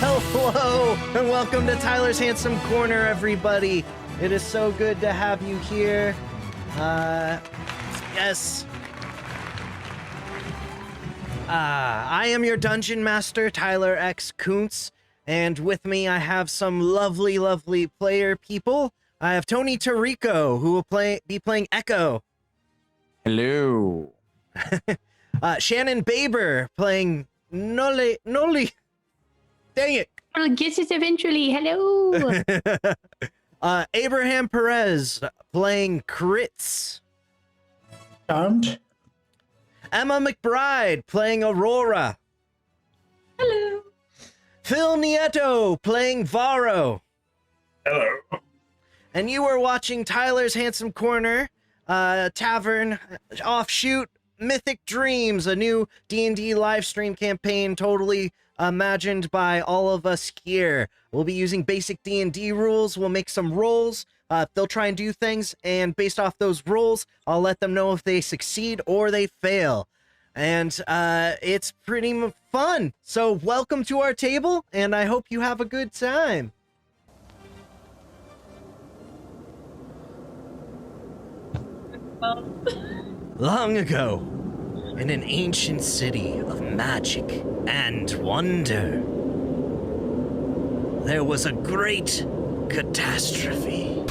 Hello, and welcome to Tyler's Handsome Corner, everybody. It is so good to have you here. Yes. I am your dungeon master, Tyler X. Kuntz, and with me I have some lovely, lovely player people. I have Tony Tarico, who will be playing Echo. Hello. Shannon Baber playing Noli. Dang it. I'll get it eventually. Hello. Abraham Perez playing Crits. Charmed. Emma McBride playing Aurora. Hello. Phil Nieto playing Varro. Hello. And you are watching Tyler's Handsome Corner, Tavern offshoot Mythic Dreams, a new D&D live stream campaign totally imagined by all of us here. We'll be using basic D&D rules. We'll make some rolls. They'll try and do things, and based off those rolls, I'll let them know if they succeed or they fail. And it's pretty fun. So welcome to our table, and I hope you have a good time. Long ago, in an ancient city of magic and wonder, there was a great catastrophe.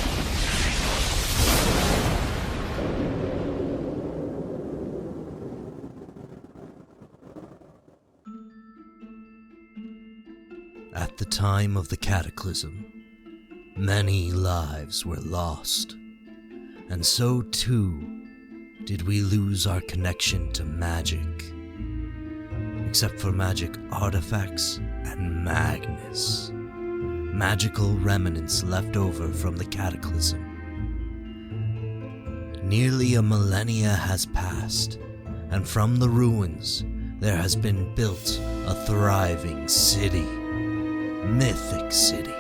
At the time of the cataclysm, many lives were lost, and so too did we lose our connection to magic, except for magic artifacts and Magnus, magical remnants left over from the cataclysm. Nearly a millennia has passed, and from the ruins there has been built a thriving city, Mythic City.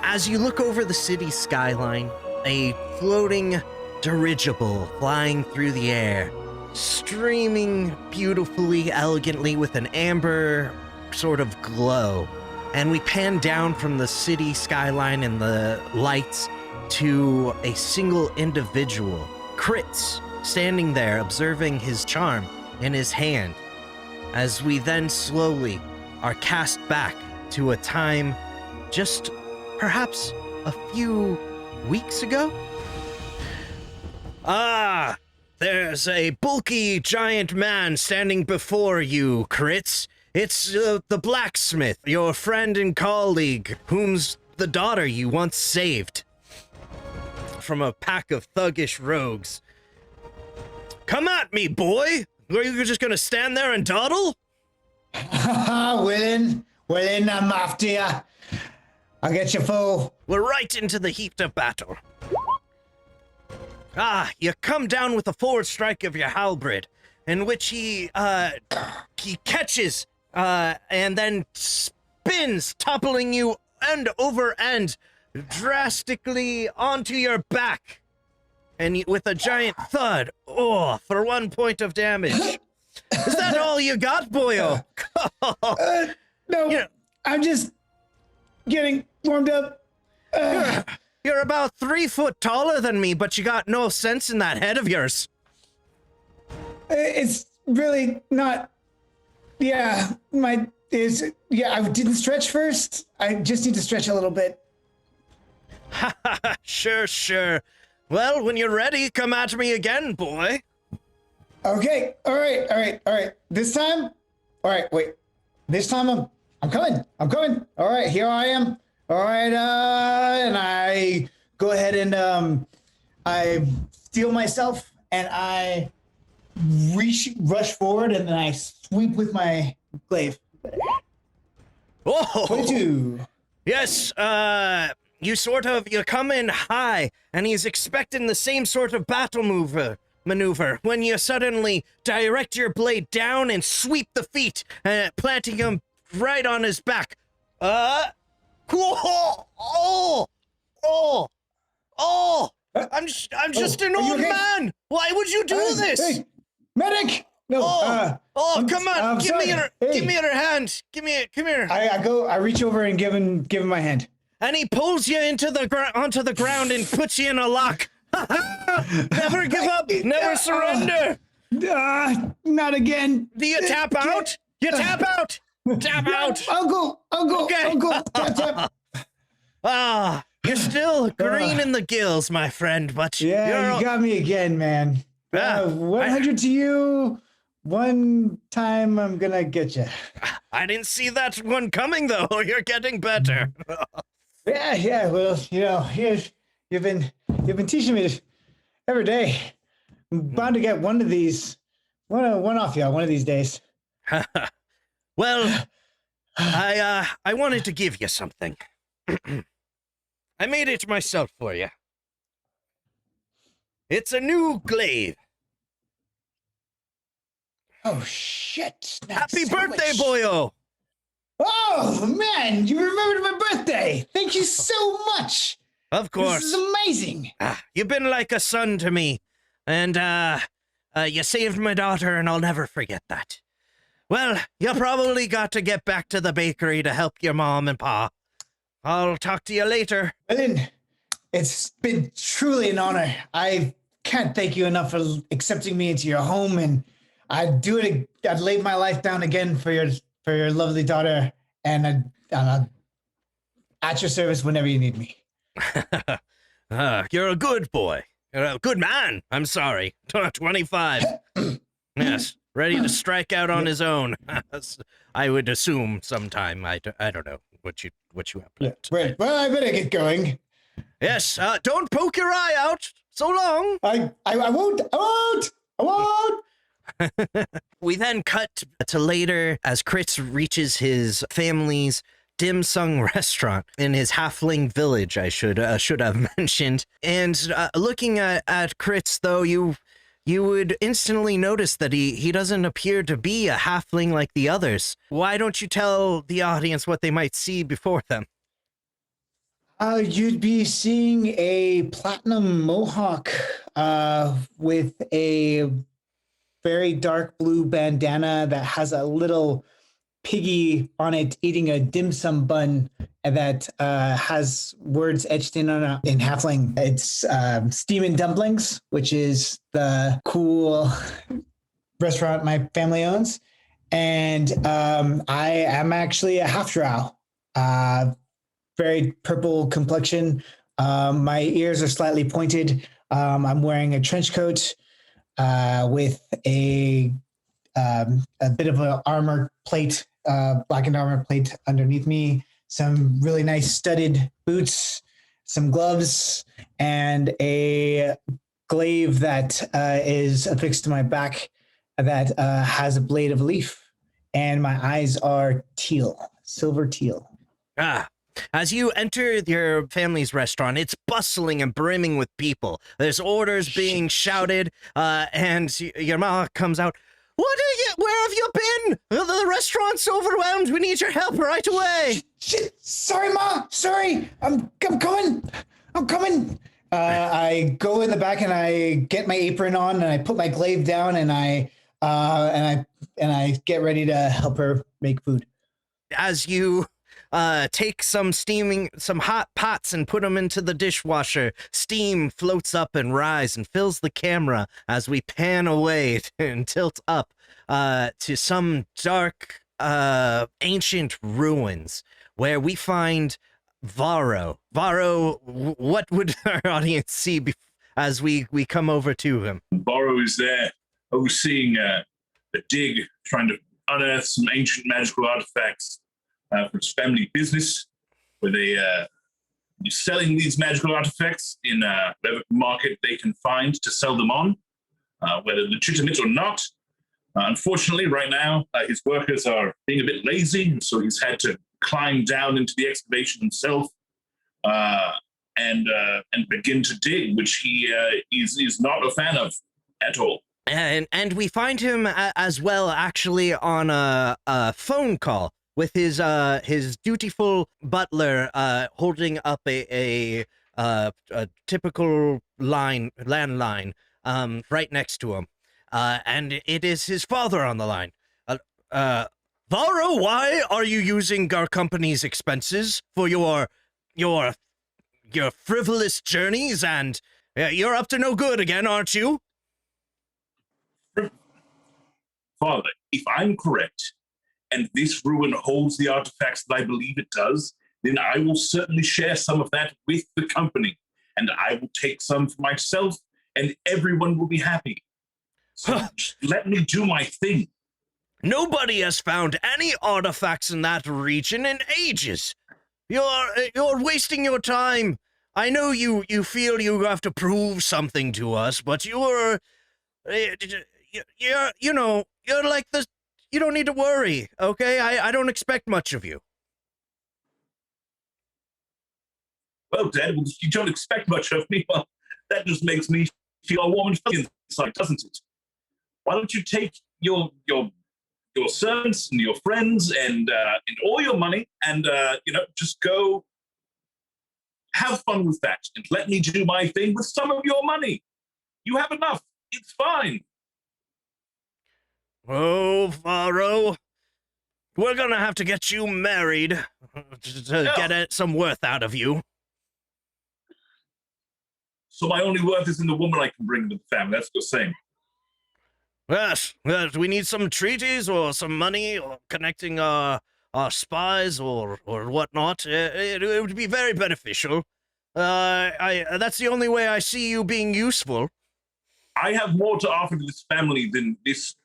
As you look over the city skyline, a floating dirigible flying through the air, streaming beautifully, elegantly with an amber sort of glow. And we pan down from the city skyline and the lights to a single individual, Crits, standing there observing his charm in his hand. As we then slowly are cast back to a time just perhaps a few weeks ago? Ah, there's a bulky giant man standing before you, Crits. It's the blacksmith, your friend and colleague, whom's the daughter you once saved from a pack of thuggish rogues. Come at me, boy! Are you just gonna stand there and dawdle? Willing, I'm after you. I'll get you full. We're right into the heat of battle. You come down with a forward strike of your halberd, in which he catches, and then spins, toppling you end over end, drastically onto your back, and with a giant thud, for 1 point of damage. Is that all you got, boyo? No, I'm just getting warmed up. You're about 3 foot taller than me, but you got no sense in that head of yours. It's really not. Yeah, I didn't stretch first. I just need to stretch a little bit. Sure. Well, when you're ready, come at me again, boy. Okay. All right. This time. All right. Wait. This time I'm coming. All right. Here I am. All right. And I go ahead and I steel myself and I rush forward and then I sweep with my glaive. Oh, 22. yes. You come in high, and he's expecting the same sort of battle maneuver when you suddenly direct your blade down and sweep the feet, planting him right on his back. Cool. Oh! I'm just an old okay? man. Why would you do this? Hey, medic! No. Come on! Give me your hand. Come here. I reach over and give him my hand. And he pulls you onto the ground and puts you in a lock. Never give up. Never surrender. Not again. Do you tap out? You tap out. Tap out. Uncle. Okay. Tap. You're still green in the gills, my friend, but Yeah, you got me again, man. 100 to you. One time I'm gonna get you. I didn't see that one coming, though. You're getting better. Yeah. Well, you've been teaching me every day. I'm bound to get one of these, one off you one of these days. Well, I wanted to give you something. I made it myself for you. It's a new glaive. Oh shit! Happy birthday, boyo! Oh man, you remembered my birthday. Thank you so much. Of course. This is amazing. You've been like a son to me, and you saved my daughter, and I'll never forget that. Well, you probably got to get back to the bakery to help your mom and pa. I'll talk to you later. Lynn, it's been truly an honor. I can't thank you enough for accepting me into your home, and I'd lay my life down again for your lovely daughter, and I'm at your service whenever you need me. You're a good boy. You're a good man. I'm sorry. 25. Yes, ready to strike out on his own. I would assume sometime. I don't know what you have planned. Right. Well, I better get going. Yes. Don't poke your eye out. So long. I won't. We then cut to later as Kritz reaches his family's dim sum restaurant in his halfling village, I should have mentioned. And looking at Kritz, though, you would instantly notice that he doesn't appear to be a halfling like the others. Why don't you tell the audience what they might see before them? You'd be seeing a platinum mohawk with a very dark blue bandana that has a little piggy on it eating a dim sum bun that has words etched in on in halfling. It's Steamin' Dumplings, which is the cool restaurant my family owns. And I am actually a half drow. Very purple complexion. My ears are slightly pointed. I'm wearing a trench coat with a bit of an armor plate, blackened armor plate underneath me, some really nice studded boots, some gloves, and a glaive that is affixed to my back that has a blade of leaf. And my eyes are teal, silver teal. As you enter your family's restaurant, it's bustling and brimming with people. There's orders being shouted, and your ma comes out. Where have you been? The restaurant's overwhelmed. We need your help right away. Shit. Sorry, Ma. Sorry. I'm coming. I go in the back and I get my apron on and I put my glaive down and I get ready to help her make food. As you take some hot pots and put them into the dishwasher, steam floats up and rise and fills the camera as we pan away and tilt up to some dark ancient ruins where we find Varro. Varro, what would our audience see as we come over to him? Varro is there. overseeing a dig, trying to unearth some ancient magical artifacts for his family business, where they be selling these magical artifacts in whatever market they can find to sell them on, whether legitimate or not. Unfortunately, right now, his workers are being a bit lazy, and so he's had to climb down into the excavation himself and begin to dig, which he is not a fan of at all. And we find him as well, actually, on a phone call with his dutiful butler holding up a typical landline right next to him. And it is his father on the line. Varro, why are you using our company's expenses for your frivolous journeys? And you're up to no good again, aren't you? Father, if I'm correct, and this ruin holds the artifacts that I believe it does, then I will certainly share some of that with the company, and I will take some for myself, and everyone will be happy. So just let me do my thing. Nobody has found any artifacts in that region in ages. You're wasting your time. I know you feel you have to prove something to us, but you're like this. You don't need to worry, okay? I don't expect much of you. Well, Dad, if you don't expect much of me, well, that just makes me feel all warm and fuzzy inside, doesn't it? Why don't you take your servants and your friends and all your money and just go have fun with that and let me do my thing with some of your money. You have enough. It's fine. Oh, Varro, we're gonna have to get you married to get some worth out of you. So my only worth is in the woman I can bring to the family. That's what you're saying. Yes, we need some treaties or some money or connecting our spies or whatnot. It would be very beneficial. That's the only way I see you being useful. I have more to offer to this family than this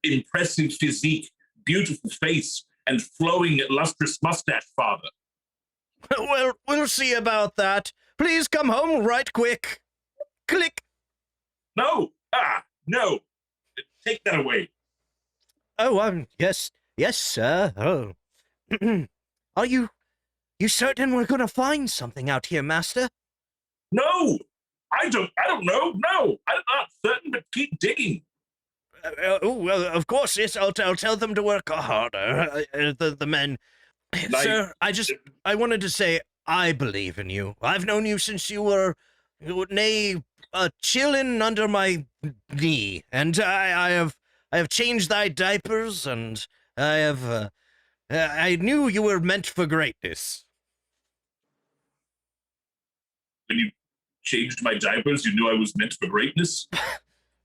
impressive physique, beautiful face, and flowing, lustrous mustache, Father. Well, we'll see about that. Please come home right quick. Click. No. No. Take that away. Oh, yes, sir. Oh. Are you certain we're gonna find something out here, Master? No. I don't know. No. I'm not certain, but keep digging. Well, of course, yes. I'll tell them to work harder. The men. Sir, I wanted to say I believe in you. I've known you since you were, chilling under my knee, and I have changed thy diapers, and I knew you were meant for greatness. When you changed my diapers, you knew I was meant for greatness?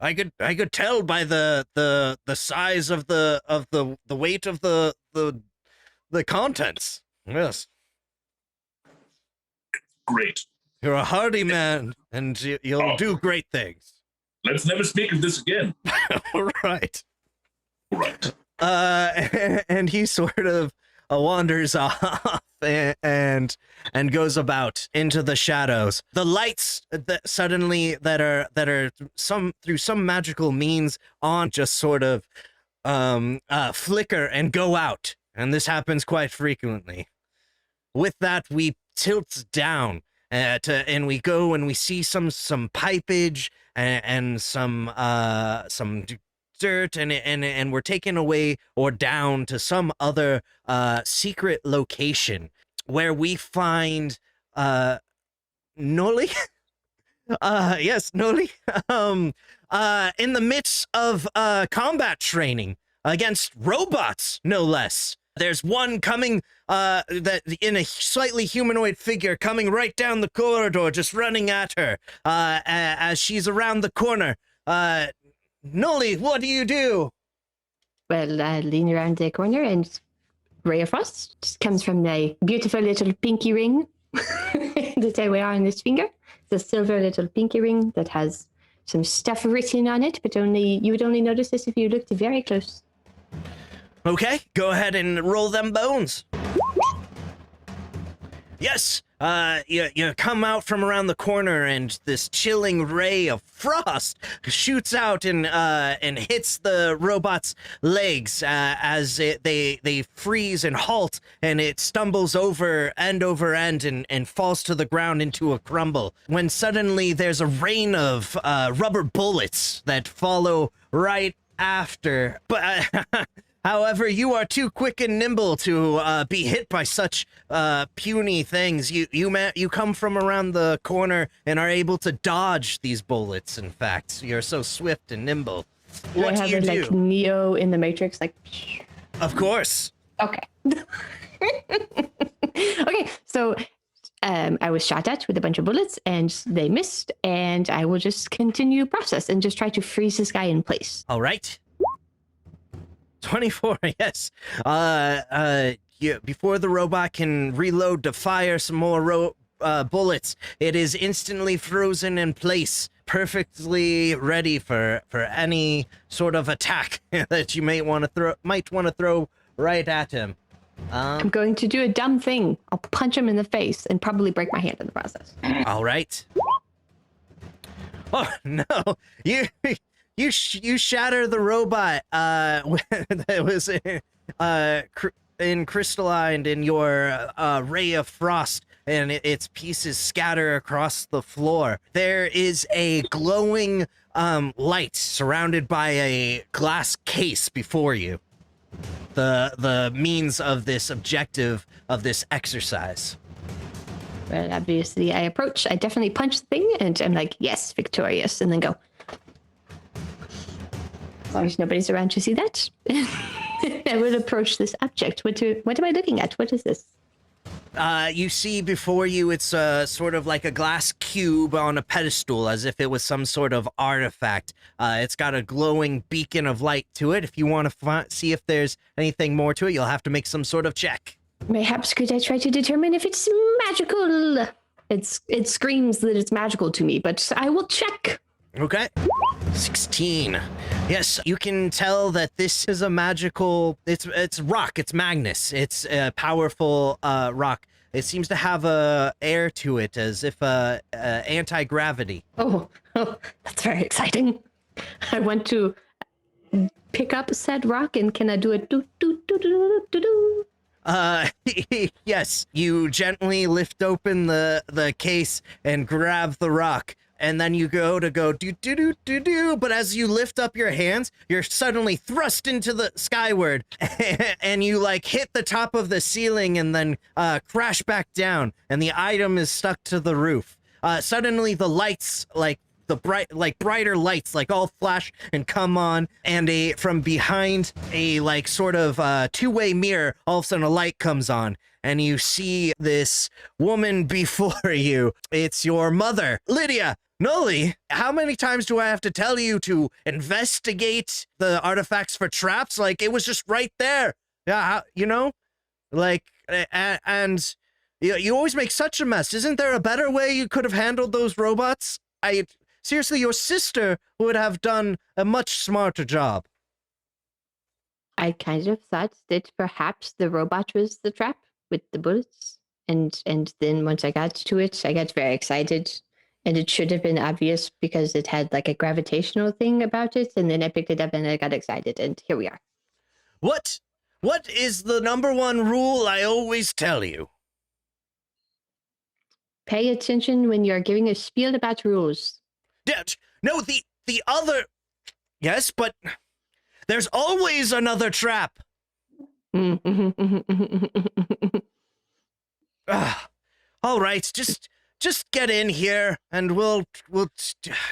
I could tell by the size of the weight of the contents. Yes. Great. You're a hardy man, and you'll do great things. Let's never speak of this again. All right. Right. And he sort of wanders off and goes about into the shadows. The lights that suddenly that are through some magical means on just sort of flicker and go out, and this happens quite frequently. With that, we tilt down and we go and we see some pipage and some dirt, and we're taken away or down to some other secret location where we find Noli. Yes, Noli. In the midst of combat training against robots, no less. There's one coming, that in a slightly humanoid figure coming right down the corridor, just running at her as she's around the corner. Noli, what do you do? Well, I lean around the corner and ray of frost just comes from the beautiful little pinky ring that I wear on this finger. It's a silver little pinky ring that has some stuff written on it, but you would only notice this if you looked very close. Okay, go ahead and roll them bones. Yes, you come out from around the corner, and this chilling ray of frost shoots out and hits the robot's legs as they freeze and halt, and it stumbles over end and falls to the ground into a crumble. When suddenly there's a rain of rubber bullets that follow right after, but. However, you are too quick and nimble to be hit by such puny things. You come from around the corner and are able to dodge these bullets. In fact, you're so swift and nimble. What do you do? Like Neo in the Matrix, like. Of course. Okay. Okay, so I was shot at with a bunch of bullets, and they missed, and I will just continue process and just try to freeze this guy in place. All right. 24, yes. Before the robot can reload to fire some more bullets, it is instantly frozen in place, perfectly ready for any sort of attack that you might want to throw right at him. I'm going to do a dumb thing. I'll punch him in the face and probably break my hand in the process. All right. Oh no, you shatter the robot that was crystallined in your ray of frost, and its pieces scatter across the floor. There is a glowing light surrounded by a glass case before you. The means of this objective of this exercise. Well, obviously, I definitely punch the thing, and I'm like, yes, victorious, and then go. As long as nobody's around to see that, I would approach this object. What am I looking at? What is this? You see before you, it's sort of like a glass cube on a pedestal, as if it was some sort of artifact. It's got a glowing beacon of light to it. If you want to see if there's anything more to it, you'll have to make some sort of check. Perhaps could I try to determine if it's magical? It screams that it's magical to me, but I will check. Okay. 16. Yes, you can tell that this is a magical. It's rock. It's Magnus. It's a powerful rock. It seems to have a air to it, as if anti-gravity. Oh, that's very exciting. I want to pick up said rock, and can I do it? Do do do do do do. Yes. You gently lift open the case and grab the rock. And then you go do do do do do, but as you lift up your hands, you're suddenly thrust into the skyward, and you like hit the top of the ceiling and then crash back down, and the item is stuck to the roof. Suddenly the lights, brighter lights, all flash and come on, and from behind a sort of two-way mirror, all of a sudden a light comes on. And you see this woman before you. It's your mother, Lydia. Noli, how many times do I have to tell you to investigate the artifacts for traps? It was just right there. Yeah, and you always make such a mess. Isn't there a better way you could have handled those robots? Seriously, your sister would have done a much smarter job. I kind of thought that perhaps the robot was the trap with the bullets. And then once I got to it, I got very excited. And it should have been obvious because it had a gravitational thing about it. And then I picked it up and I got excited. And here we are. What is the number one rule I always tell you? Pay attention when you're giving a spiel about rules. No, the other... Yes, but there's always another trap. All right, just get in here, and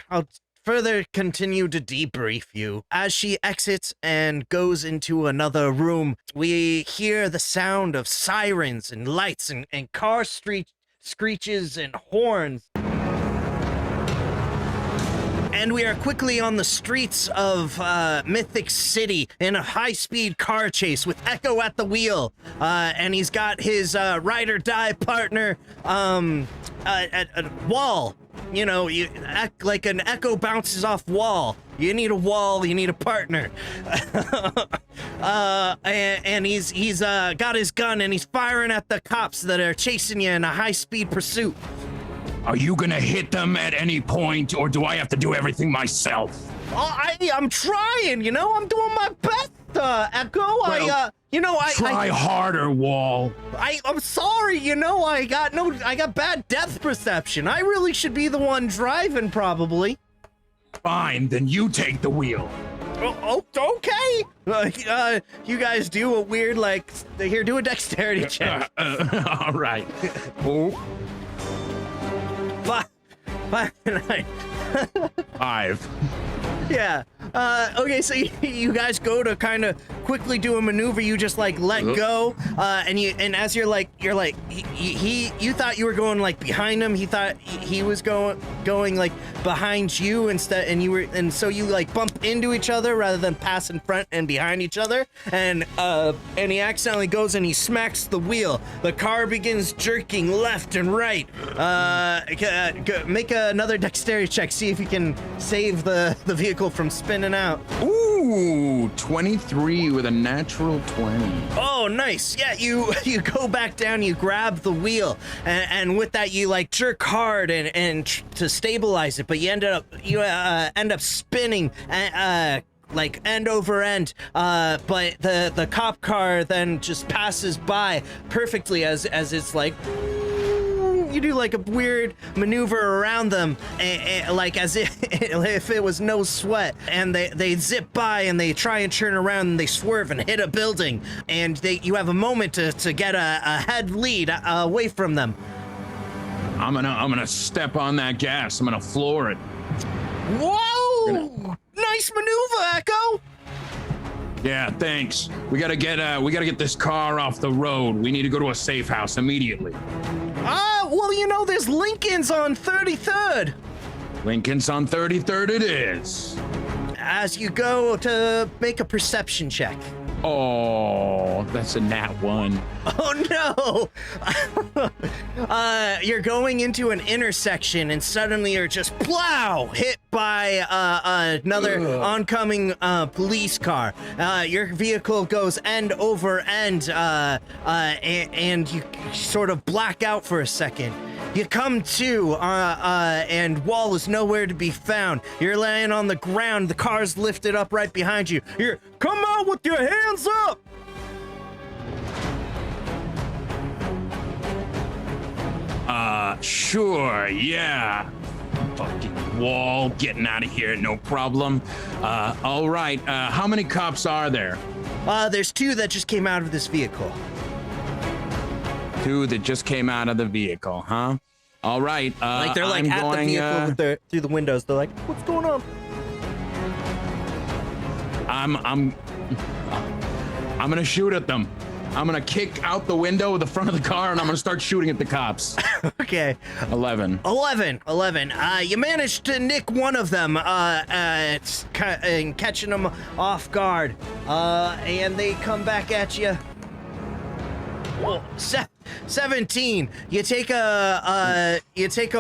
I'll further continue to debrief you. As she exits and goes into another room, we hear the sound of sirens and lights and car screeches and horns. And we are quickly on the streets of Mythic City in a high-speed car chase with Echo at the wheel. And he's got his ride-or-die partner, Wall, you act like an echo bounces off wall. You need a wall, you need a partner. And he's got his gun and he's firing at the cops that are chasing you in a high-speed pursuit. Are you gonna hit them at any point, or do I have to do everything myself? Oh, I'm trying, I'm doing my best, Echo. Well, try harder, Wall. I'm sorry, I got bad depth perception. I really should be the one driving, probably. Fine, then you take the wheel. Oh, okay. You guys do a weird, here, do a dexterity check. All right. Oh. 5 and 9. 5. Yeah. Okay, so you guys go to kind of quickly do a maneuver. You just let go, and as you're you thought you were going behind him. He thought he was going behind you instead, and so you bump into each other rather than pass in front and behind each other. And he accidentally goes and he smacks the wheel. The car begins jerking left and right. Make another dexterity check. See if you can save the vehicle from spinning out. Ooh, 23 with a natural 20. Oh, nice. Yeah, you go back down, you grab the wheel, and with that you jerk hard and to stabilize it, but you end up spinning end over end, but the cop car then just passes by perfectly as it's you do a weird maneuver around them, as if it was no sweat, and they zip by and they try and turn around and they swerve and hit a building, and you have a moment to get a head lead away from them. I'm gonna step on that gas. I'm gonna floor it. Whoa! Nice maneuver, Echo. Yeah, thanks. We gotta get this car off the road. We need to go to a safe house immediately. Well, there's Lincoln's on 33rd. Lincoln's on 33rd it is. As you go to make a perception check. Oh, that's a nat 1. Oh no! You're going into an intersection and suddenly you're just plow hit by another oncoming police car. Your vehicle goes end over end, and you sort of black out for a second. You come to, and Wall is nowhere to be found. You're laying on the ground. The car's lifted up right behind you. You're, come out with your hands up! Sure, yeah. Fucking Wall, getting out of here, no problem. All right, how many cops are there? There's 2 that just came out of this vehicle. 2 that just came out of the vehicle, huh? All right. They're at the vehicle through the windows. They're like, what's going on? I'm gonna shoot at them. I'm gonna kick out the window of the front of the car and I'm gonna start shooting at the cops. Okay. 11. You managed to nick one of them, and catching them off guard. And they come back at you. 17. You take a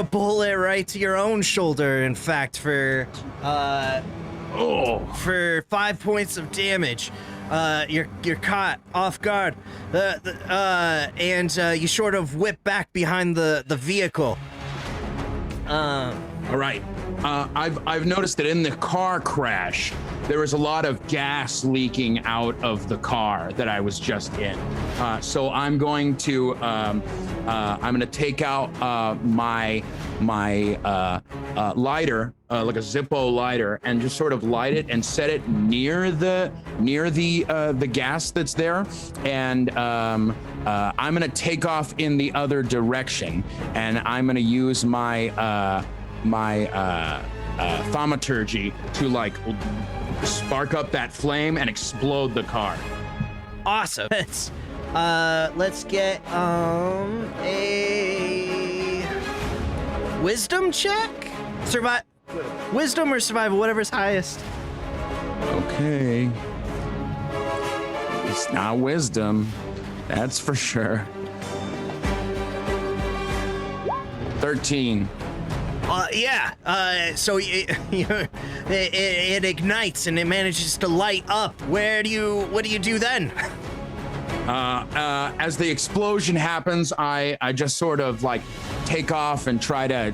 bullet right to your own shoulder, in fact, for 5 points of damage. You're caught off guard, and you sort of whip back behind the vehicle. All right. I've noticed that in the car crash, there was a lot of gas leaking out of the car that I was just in. So I'm going to take out my lighter, like a Zippo lighter, and just sort of light it and set it near the gas that's there. And I'm gonna take off in the other direction, and I'm gonna use my thaumaturgy to spark up that flame and explode the car. Awesome. Let's get a wisdom check. Wisdom or survival, whatever's highest. Okay. It's not wisdom, that's for sure. 13. Yeah. So it ignites and it manages to light up. What do you do then? As the explosion happens, I just sort of like take off and try to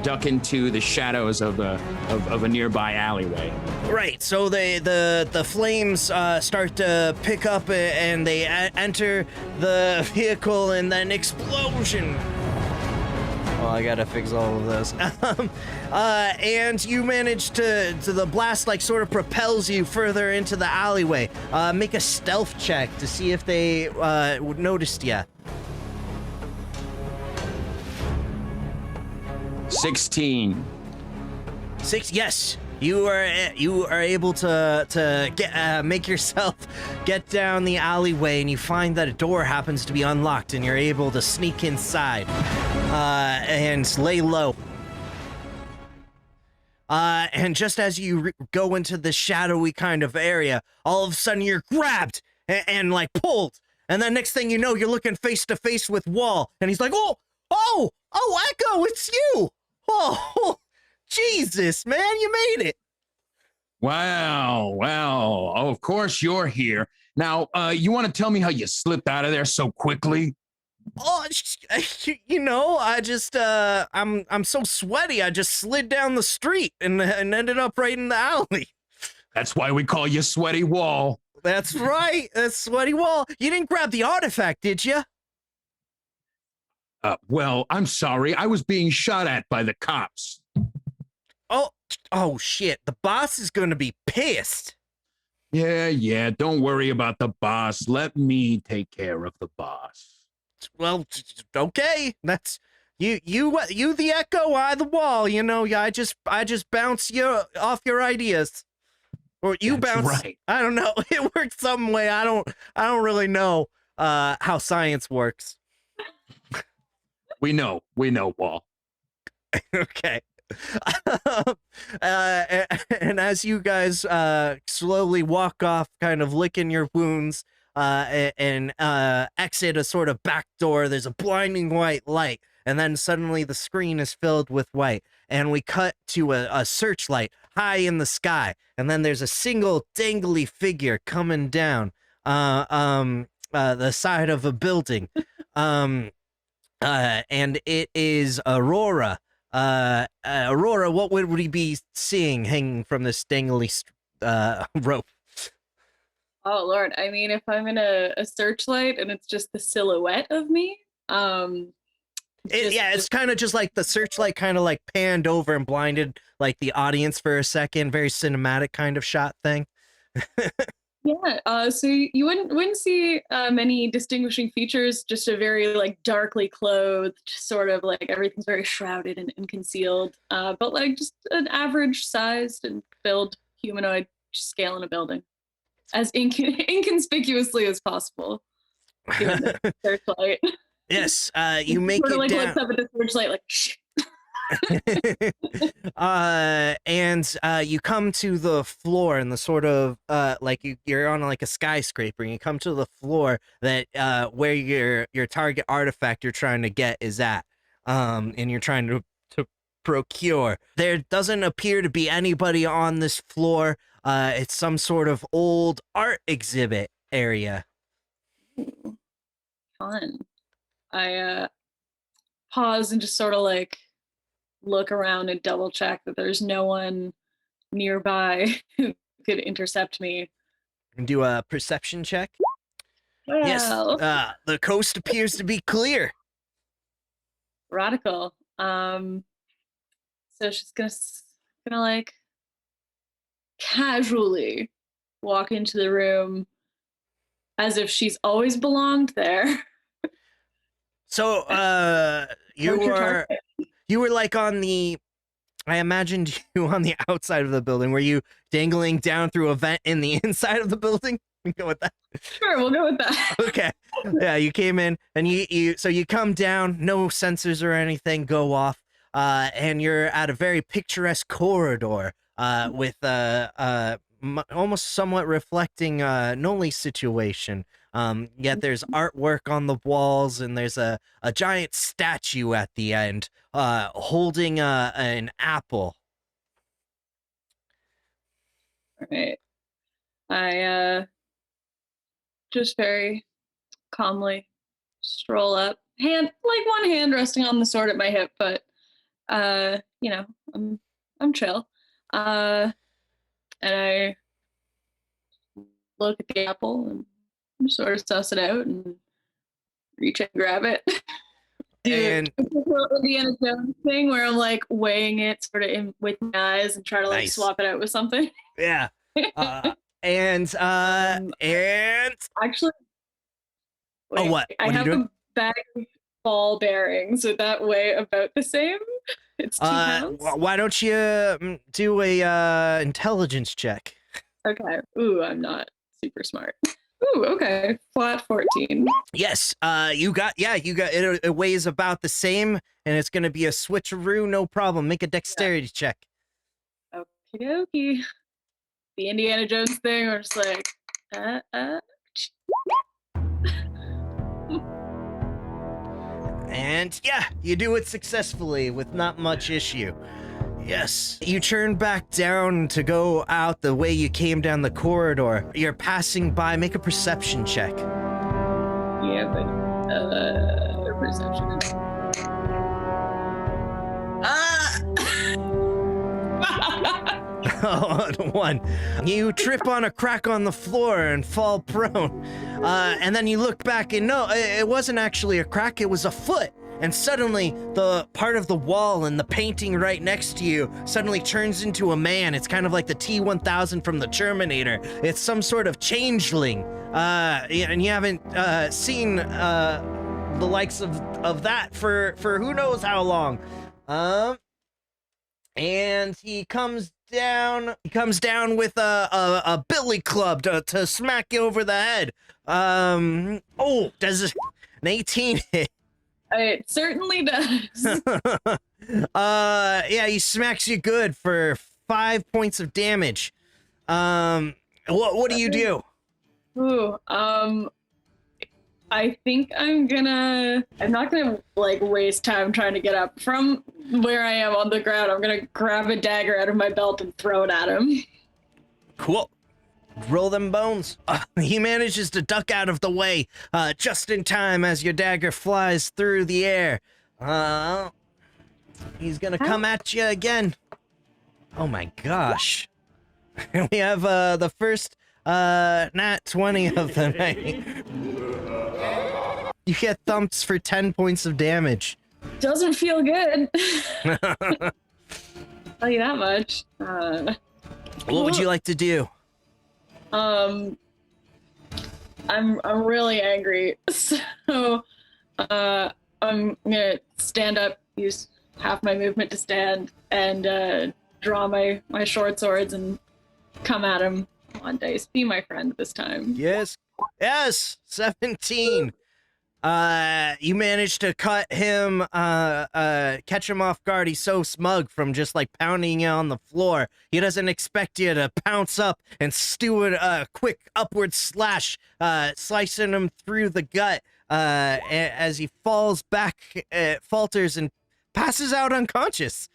duck into the shadows of a nearby alleyway. Right. So the flames start to pick up and they enter the vehicle and then explosion. Oh, I gotta fix all of those. And you manage to the blast like sort of propels you further into the alleyway. Make a stealth check to see if they noticed you. 16. Yes. You are able to get make yourself get down the alleyway, and you find that a door happens to be unlocked, and you're able to sneak inside and lay low. And just as you go into the shadowy kind of area, all of a sudden you're grabbed and like pulled, and then next thing you know, you're looking face to face with Wall, and he's like, "Oh, Echo, it's you! Oh." Jesus, man, you made it. Wow. Oh, of course you're here. Now, you want to tell me how you slipped out of there so quickly? Oh, I just, I'm so sweaty. I just slid down the street and ended up right in the alley. That's why we call you Sweaty Wall. That's right. That's Sweaty Wall. You didn't grab the artifact, did you? Well, I'm sorry. I was being shot at by the cops. Oh shit, the boss is gonna be pissed. Yeah, don't worry about the boss. Let me take care of the boss. Well, okay, that's you the Echo, I the Wall, I just bounce you off your ideas. Or you That's bounce, right. I don't know, it works some way, I don't really know how science works. We know, Wall. Okay. And as you guys slowly walk off, kind of licking your wounds, and exit a sort of back door, there's a blinding white light, and then suddenly the screen is filled with white, and we cut to a searchlight high in the sky, and then there's a single dangly figure coming down the side of a building, and it is Aurora. Aurora, what would we be seeing hanging from this dangly rope? Oh Lord, I mean, if I'm in a searchlight and it's just the silhouette of me, it's kind of just like the searchlight kind of like panned over and blinded like the audience for a second, very cinematic kind of shot thing. Yeah, so you wouldn't see many distinguishing features, just a very like darkly clothed, sort of like everything's very shrouded and concealed, but like just an average sized and built humanoid scale in a building, as inconspicuously as possible. Given the searchlight. Yes, you make sort of it like down. looks up at the searchlight like shh. And you come to the floor and the sort of like you're on like a skyscraper, and you come to the floor that where your target artifact you're trying to get is at, and you're trying to procure. There doesn't appear to be anybody on this floor. It's some sort of old art exhibit area. Ooh, fun. I pause and just sort of like look around and double check that there's no one nearby who could intercept me. And do a perception check. Well, Yes, the coast appears to be clear. radical. So she's gonna like casually walk into the room as if she's always belonged there. So, you were like on the, I imagined you on the outside of the building. Were you dangling down through a vent in the inside of the building? We go with that. Sure, we'll go with that. Okay. Yeah, you came in and so you come down, no sensors or anything go off, and you're at a very picturesque corridor with almost somewhat reflecting Noli's situation. Yet there's artwork on the walls, and there's a giant statue at the end holding an apple. All right. I just very calmly stroll up, one hand resting on the sword at my hip, but I'm chill. And I look at the apple and sort of suss it out and reach and grab it. And Indiana Jones thing where I'm like weighing it sort of with my eyes and try to like Nice. swap it out with something. yeah. And Actually, Oh, what? I What are you have doing? a bag of ball bearings, would that weigh about the same? It's 2 pounds. Why don't you do a intelligence check? Okay. Ooh, I'm not super smart. Ooh, okay. Flat 14. Yes, you got it. It weighs about the same, and it's gonna be a switcheroo, no problem. Make a dexterity check. Okie dokie. The Indiana Jones thing, or just like, And yeah, you do it successfully with not much issue. Yes. You turn back down to go out the way you came down the corridor. You're passing by. Make a perception check. Yeah, but perception. One. You trip on a crack on the floor and fall prone. And then you look back and no, it wasn't actually a crack, it was a foot. And suddenly, the part of the wall and the painting right next to you suddenly turns into a man. It's kind of like the T-1000 from the Terminator. It's some sort of changeling. And you haven't seen the likes of that for who knows how long. And he comes down with a billy club to smack you over the head. Does an 18 hit? It certainly does. Yeah, he smacks you good for 5 points of damage. What do you do? Ooh, I think I'm not gonna like waste time trying to get up from where I am on the ground. I'm gonna grab a dagger out of my belt and throw it at him. Cool. Roll them bones. He manages to duck out of the way just in time as your dagger flies through the air. He's gonna come at you again. Oh my gosh. We have the first nat 20 of the night. You get thumps for 10 points of damage. Doesn't feel good. Tell you that much. What would you like to do? I'm really angry, so I'm gonna stand up, use half my movement to stand, and draw my short swords and come at him. Come on, Dice, be my friend this time. Yes, 17. You managed to cut him, catch him off guard. He's so smug from just like pounding you on the floor. He doesn't expect you to pounce up and stew a quick upward slash, slicing him through the gut, as he falls back, falters and passes out unconscious.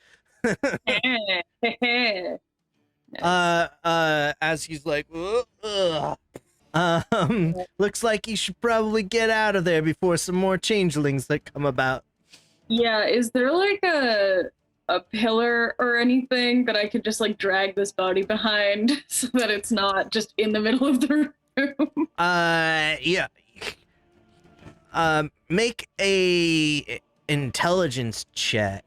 As he's like, ugh. Looks like you should probably get out of there before some more changelings that come about. Yeah, is there like a pillar or anything that I could just like drag this body behind so that it's not just in the middle of the room? Yeah. Make a intelligence check.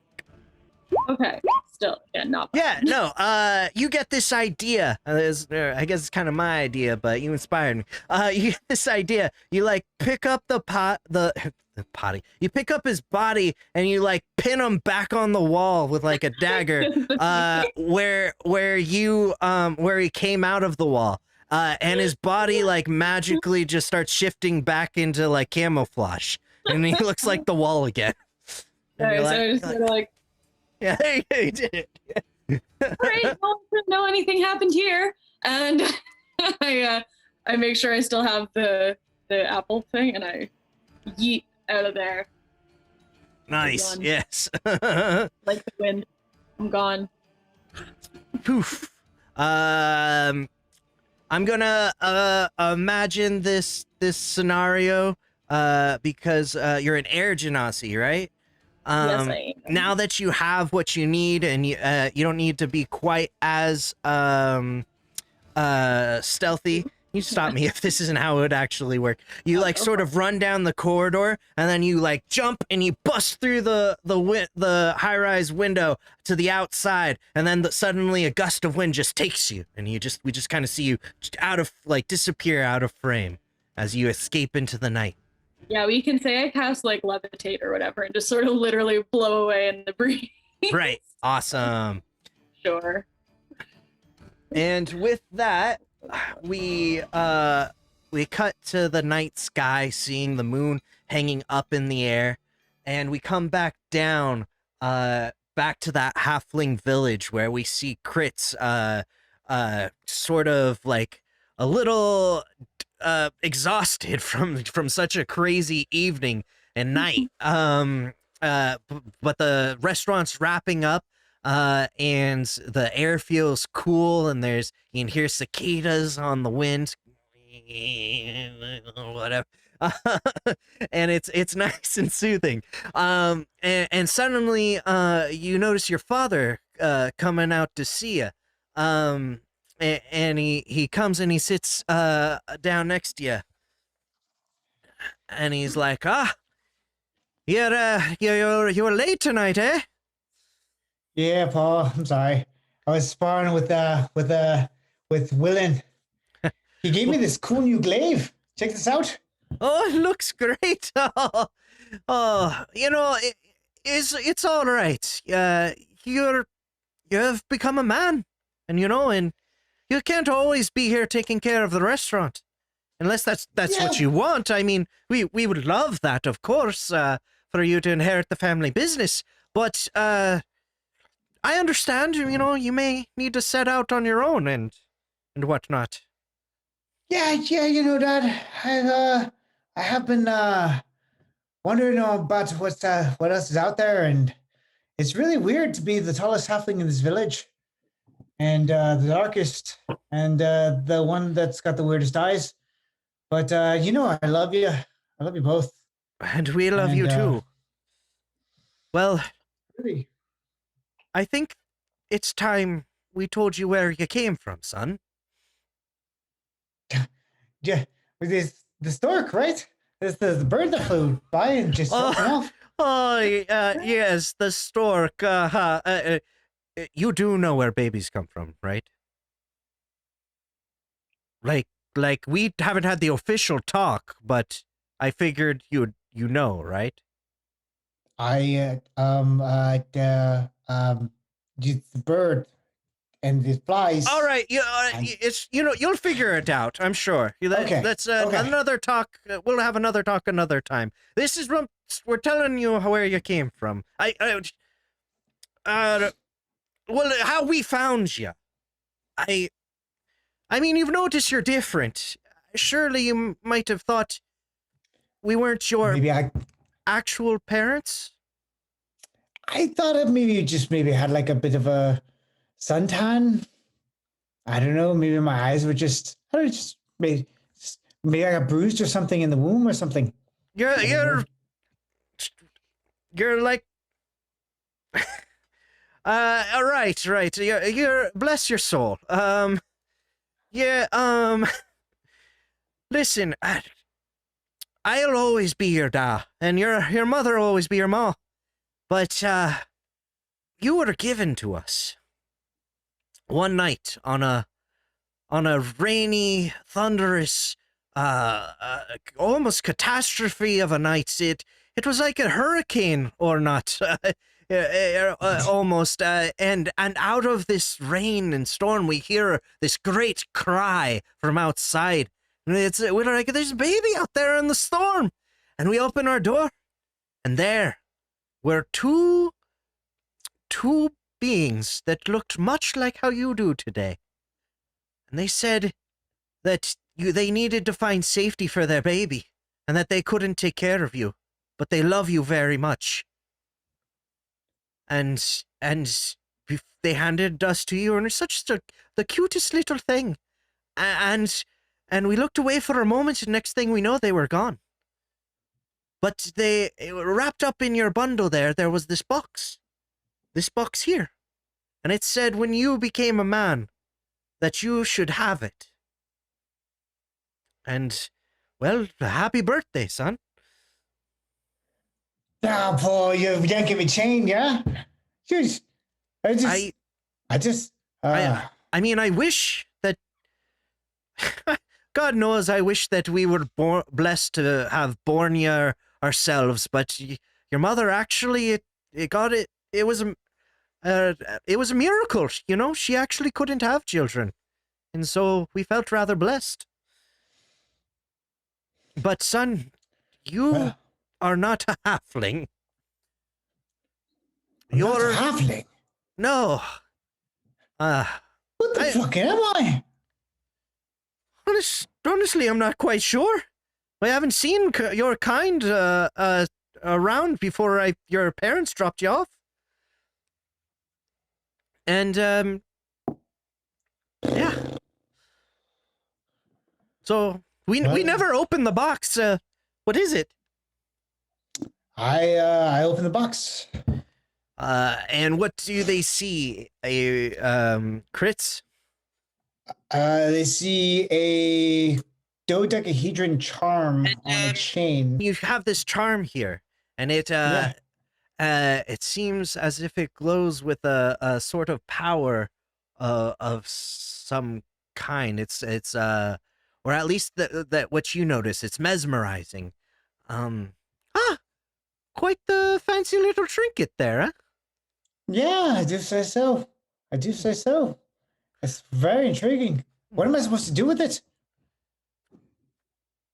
Okay, still, yeah, not bad. Yeah, no, you get this idea. I guess it's kind of my idea, but you inspired me. You get this idea. You like pick up the potty. You pick up his body and you like pin him back on the wall with like a dagger, where he came out of the wall. And his body like magically just starts shifting back into like camouflage, and he looks like the wall again. Alright, so I just sort of like, yeah, you did it. all right, well, didn't know anything happened here. And I make sure I still have the apple thing, and I yeet out of there. Nice. Run. Yes. Like the wind. I'm gone. Poof. I'm gonna imagine this scenario because you're an air genasi, right? Yes, I am. Now that you have what you need and you don't need to be quite as stealthy. You stop me if this isn't how it would actually work. You like sort of run down the corridor and then you like jump and you bust through the high-rise window to the outside, and then suddenly a gust of wind just takes you, and we just kind of see you just disappear out of frame as you escape into the night. Yeah, we can say I cast like levitate or whatever and just sort of literally blow away in the breeze. Right. Awesome. Sure. And with that, we cut to the night sky, seeing the moon hanging up in the air, and we come back down back to that halfling village where we see Crits sort of like a little exhausted from such a crazy evening and night. But the restaurant's wrapping up. And the air feels cool, and you can hear cicadas on the wind, whatever. And it's nice and soothing. And suddenly, you notice your father coming out to see you. And he comes and he sits down next to you, and he's like, you're late tonight, eh? Yeah, Paul. I'm sorry. I was sparring with Willen. He gave me this cool new glaive. Check this out. Oh, it looks great. It's all right. You have become a man, and and you can't always be here taking care of the restaurant, unless that's what you want. I mean, we would love that, of course, for you to inherit the family business, but I understand, you may need to set out on your own and whatnot. Yeah, Dad. I have been wondering about what else is out there, and it's really weird to be the tallest halfling in this village, and the darkest, and the one that's got the weirdest eyes. But I love you. I love you both. And we love you too. Well, Really. I think it's time we told you where you came from, son. Yeah, this the stork, right? This the bird that flew by and just went off. Oh, yes, the stork. You do know where babies come from, right? Like we haven't had the official talk, but I figured you know, right? The bird and it flies. All right, it's you'll figure it out. I'm sure. Okay. That's Okay. another talk. We'll have another talk another time. This is we're telling you where you came from. Well, how we found you. I mean, you've noticed you're different. Surely you might have thought we weren't your actual parents. I thought it maybe you just had like a bit of a suntan. I don't know. Maybe my eyes were just maybe I got bruised or something in the womb or something. You're like right. You're bless your soul. Listen, I'll always be your da, and your mother will always be your ma. But you were given to us one night on a rainy, thunderous, almost catastrophe of a night. It was like a hurricane or not, almost. And out of this rain and storm, we hear this great cry from outside. And we're like, there's a baby out there in the storm. And we open our door, and there were two beings that looked much like how you do today. and they said that they needed to find safety for their baby, and that they couldn't take care of you, but they love you very much. And they handed us to you, and it's such the cutest little thing. And we looked away for a moment, and next thing we know, they were gone. But wrapped up in your bundle there was this box here, and it said when you became a man that you should have it. And, well, happy birthday, son. Ah, Paul, you're yanking me chain, yeah? Jeez. I mean, I wish that, God knows, I wish that we were blessed to have born you ourselves, but your mother actually, it was a miracle, you know? She actually couldn't have children, and so we felt rather blessed. But son, you are not a halfling. You're a halfling? No. What the fuck am I? Honestly, I'm not quite sure. I haven't seen your kind around before your parents dropped you off. And, yeah. So, we never opened the box. What is it? I opened the box. And what do they see? Crits? They see a dodecahedron charm on a chain. You have this charm here, and it seems as if it glows with a sort of power of some kind. It's or at least that what you notice. It's mesmerizing. Quite the fancy little trinket there, huh? Yeah, I do say so. It's very intriguing. What am I supposed to do with it?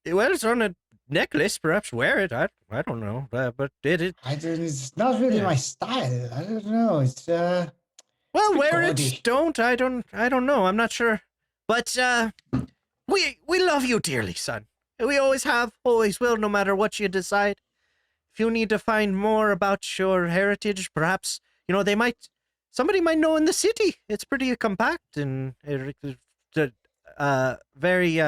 Well, it's on a necklace. Perhaps wear it. I don't know. But it's not really my style. I don't know. It's well, wear it. Don't. I don't know. I'm not sure. But we love you dearly, son. We always have, always will, no matter what you decide. If you need to find more about your heritage, perhaps, you know, somebody might know in the city. It's pretty compact and very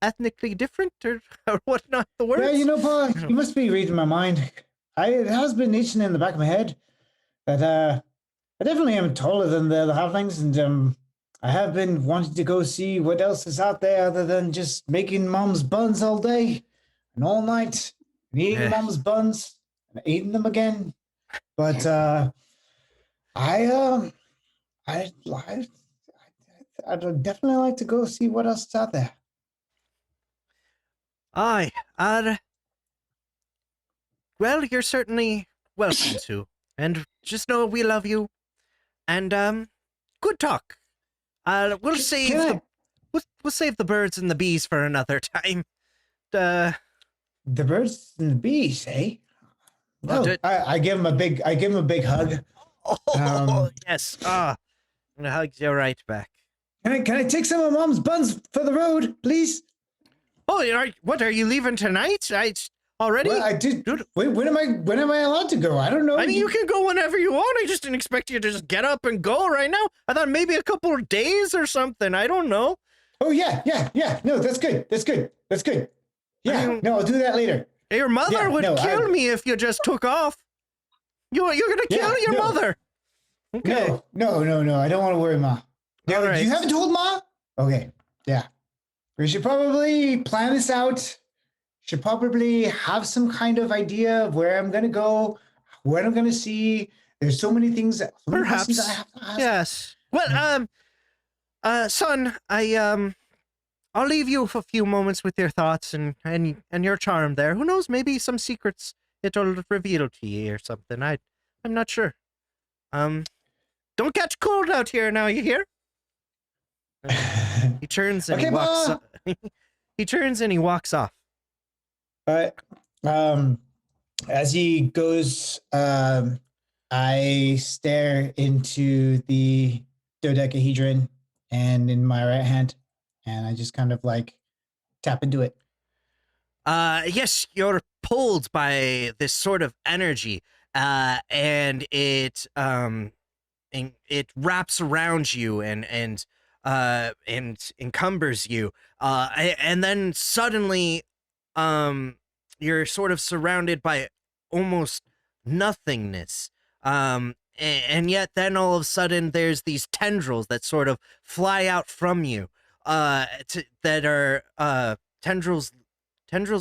ethnically different or whatnot. The words. Yeah, you know, Paul, you must be reading my mind. It has been itching in the back of my head that I definitely am taller than the other halflings, and I have been wanting to go see what else is out there other than just making mom's buns all day and all night, and eating mom's buns and eating them again. But I'd definitely like to go see what else is out there. Aye, well, you're certainly welcome to, and just know we love you, and good talk. We'll save the birds and the bees for another time. The birds and the bees, eh? No, I give him a big hug. Oh, yes. I'm gonna hug you right back. Can I take some of mom's buns for the road, please? Oh, what are you leaving tonight? Already? Well, I did. Wait, when am I allowed to go? I don't know. I mean, you can go whenever you want. I just didn't expect you to just get up and go right now. I thought maybe a couple of days or something. I don't know. Oh yeah. No, that's good. Yeah, no, I'll do that later. Your mother would kill me if you just took off. You're gonna kill your mother. Okay. No. I don't want to worry, Ma. All right. You haven't told Ma? Okay. Yeah. We should probably plan this out. Should probably have some kind of idea of where I'm gonna go, what I'm gonna see. There's so many things. Perhaps. I have to ask. Yes. Well, son, I'll leave you for a few moments with your thoughts and your charm there. Who knows? Maybe some secrets it'll reveal to you or something. I'm not sure. Don't catch cold out here now. You hear? He turns and he walks. He turns and he walks off. As he goes, I stare into the dodecahedron and in my right hand, and I just kind of like tap into it. Yes, you're pulled by this sort of energy, and it wraps around you and encumbers you, and then suddenly, you're sort of surrounded by almost nothingness, and yet then all of a sudden there's these tendrils that sort of fly out from you, that are tendrils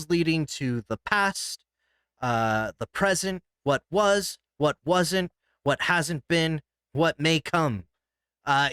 leading to the past, the present, what was, what wasn't, what hasn't been, what may come.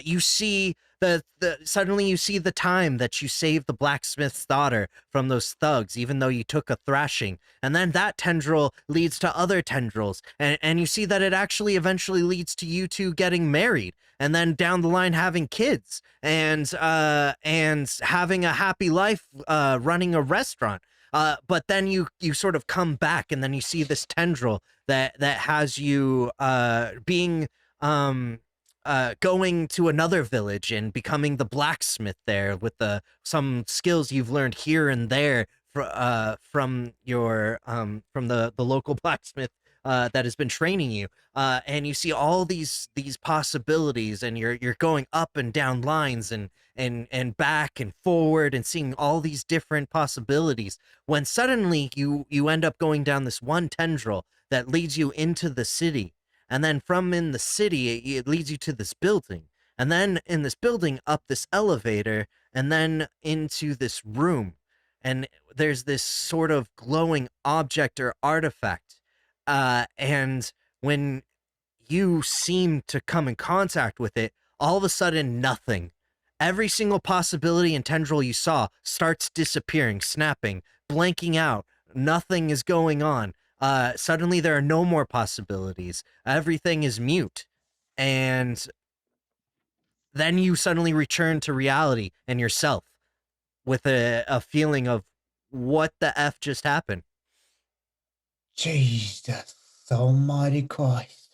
You see the suddenly you see the time that you saved the blacksmith's daughter from those thugs, even though you took a thrashing, and then that tendril leads to other tendrils, and you see that it actually eventually leads to you two getting married, and then down the line having kids, and having a happy life, running a restaurant. But then you sort of come back, and then you see this tendril that has you being going to another village and becoming the blacksmith there with some skills you've learned here and there from the local blacksmith that has been training you, and you see all these possibilities, and you're going up and down lines and back and forward and seeing all these different possibilities, when suddenly you end up going down this one tendril that leads you into the city, and then from in the city it leads you to this building, and then in this building up this elevator, and then into this room, and there's this sort of glowing object or artifact, and when you seem to come in contact with it, all of a sudden nothing, every single possibility and tendril you saw starts disappearing, snapping, blanking out, nothing is going on. Suddenly there are no more possibilities. Everything is mute. And then you suddenly return to reality and yourself with a feeling of what the F just happened. Jesus almighty Christ.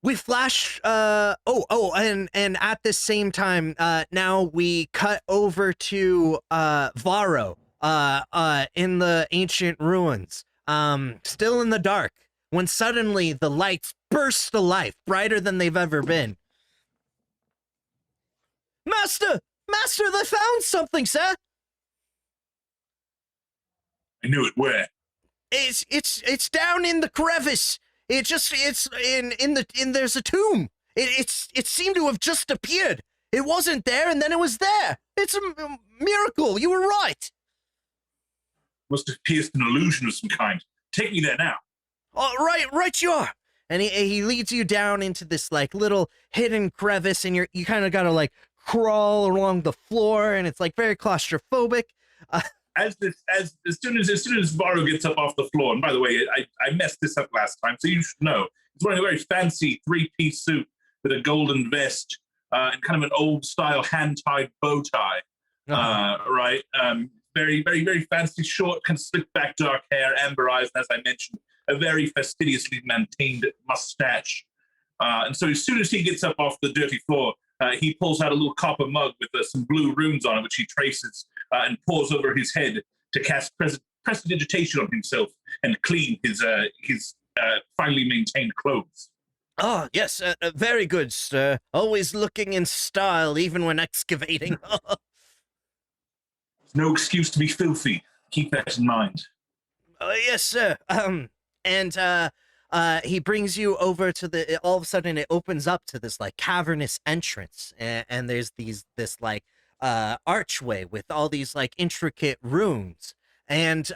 We flash and at the same time, now we cut over to Varro in the ancient ruins, still in the dark, when suddenly the lights burst to life, brighter than they've ever been. Master, they found something, sir. I knew it. Where? It's down in the crevice. It's in there's a tomb. It seemed to have just appeared. It wasn't there, and then it was there. It's a miracle. You were right. Must have pierced an illusion of some kind. Take me there now. Right you are. And he leads you down into this like little hidden crevice, and you kind of gotta like crawl along the floor, and it's like very claustrophobic. As soon as Varro gets up off the floor, and by the way, I messed this up last time, so you should know. He's wearing a very fancy 3-piece suit with a golden vest and kind of an old style hand-tied bow tie. Right? Very, very, very fancy, short, kind of slicked back dark hair, amber eyes, and as I mentioned, a very fastidiously maintained mustache. And so as soon as he gets up off the dirty floor, he pulls out a little copper mug with some blue runes on it, which he traces and pours over his head to cast prestidigitation on himself and clean his finely maintained clothes. Oh, yes, very good, sir. Always looking in style, even when excavating. There's no excuse to be filthy. Keep that in mind. Yes, sir. And he brings you over to all of a sudden it opens up to this like cavernous entrance, and there's this like archway with all these like intricate runes, and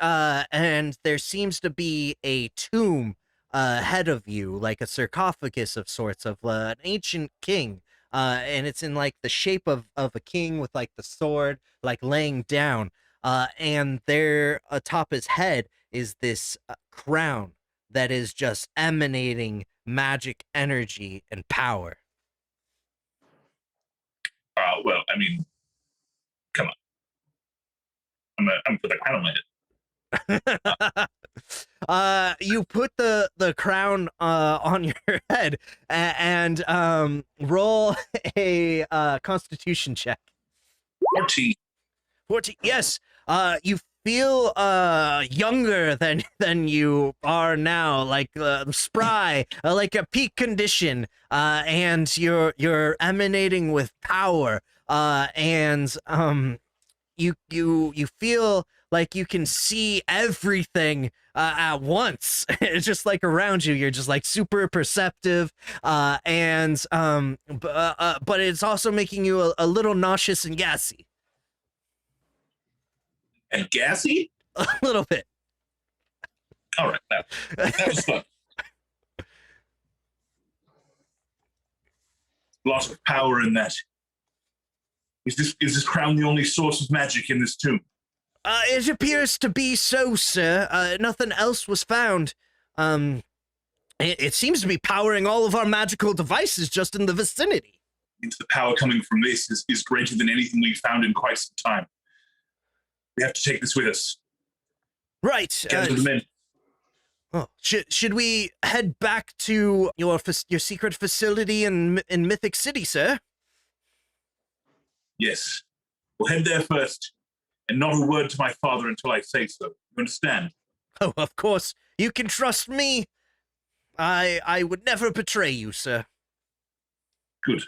there seems to be a tomb ahead of you, like a sarcophagus of sorts of an ancient king, and it's in like the shape of a king with like the sword like laying down, and there atop his head is this crown that is just emanating magic energy and power. Well, I mean, come on. I'm gonna put that crown on my head. You put the crown on your head and roll a constitution check. 14. 14. Yes. You feel younger than you are now, like spry, like a peak condition, and you're emanating with power, and you feel like you can see everything at once. It's just like around you. You're just like super perceptive, but it's also making you a little nauseous and gassy. And gassy? A little bit. All right, that was fun. Lots of power in that. Is this crown the only source of magic in this tomb? It appears to be so, sir. Nothing else was found. It seems to be powering all of our magical devices just in the vicinity. Means the power coming from this is greater than anything we've found in quite some time. We have to take this with us. Right. Gather the men. Oh, should we head back to your secret facility in Mythic City, sir? Yes. We'll head there first, and not a word to my father until I say so. You understand? Oh, of course. You can trust me. I would never betray you, sir. Good.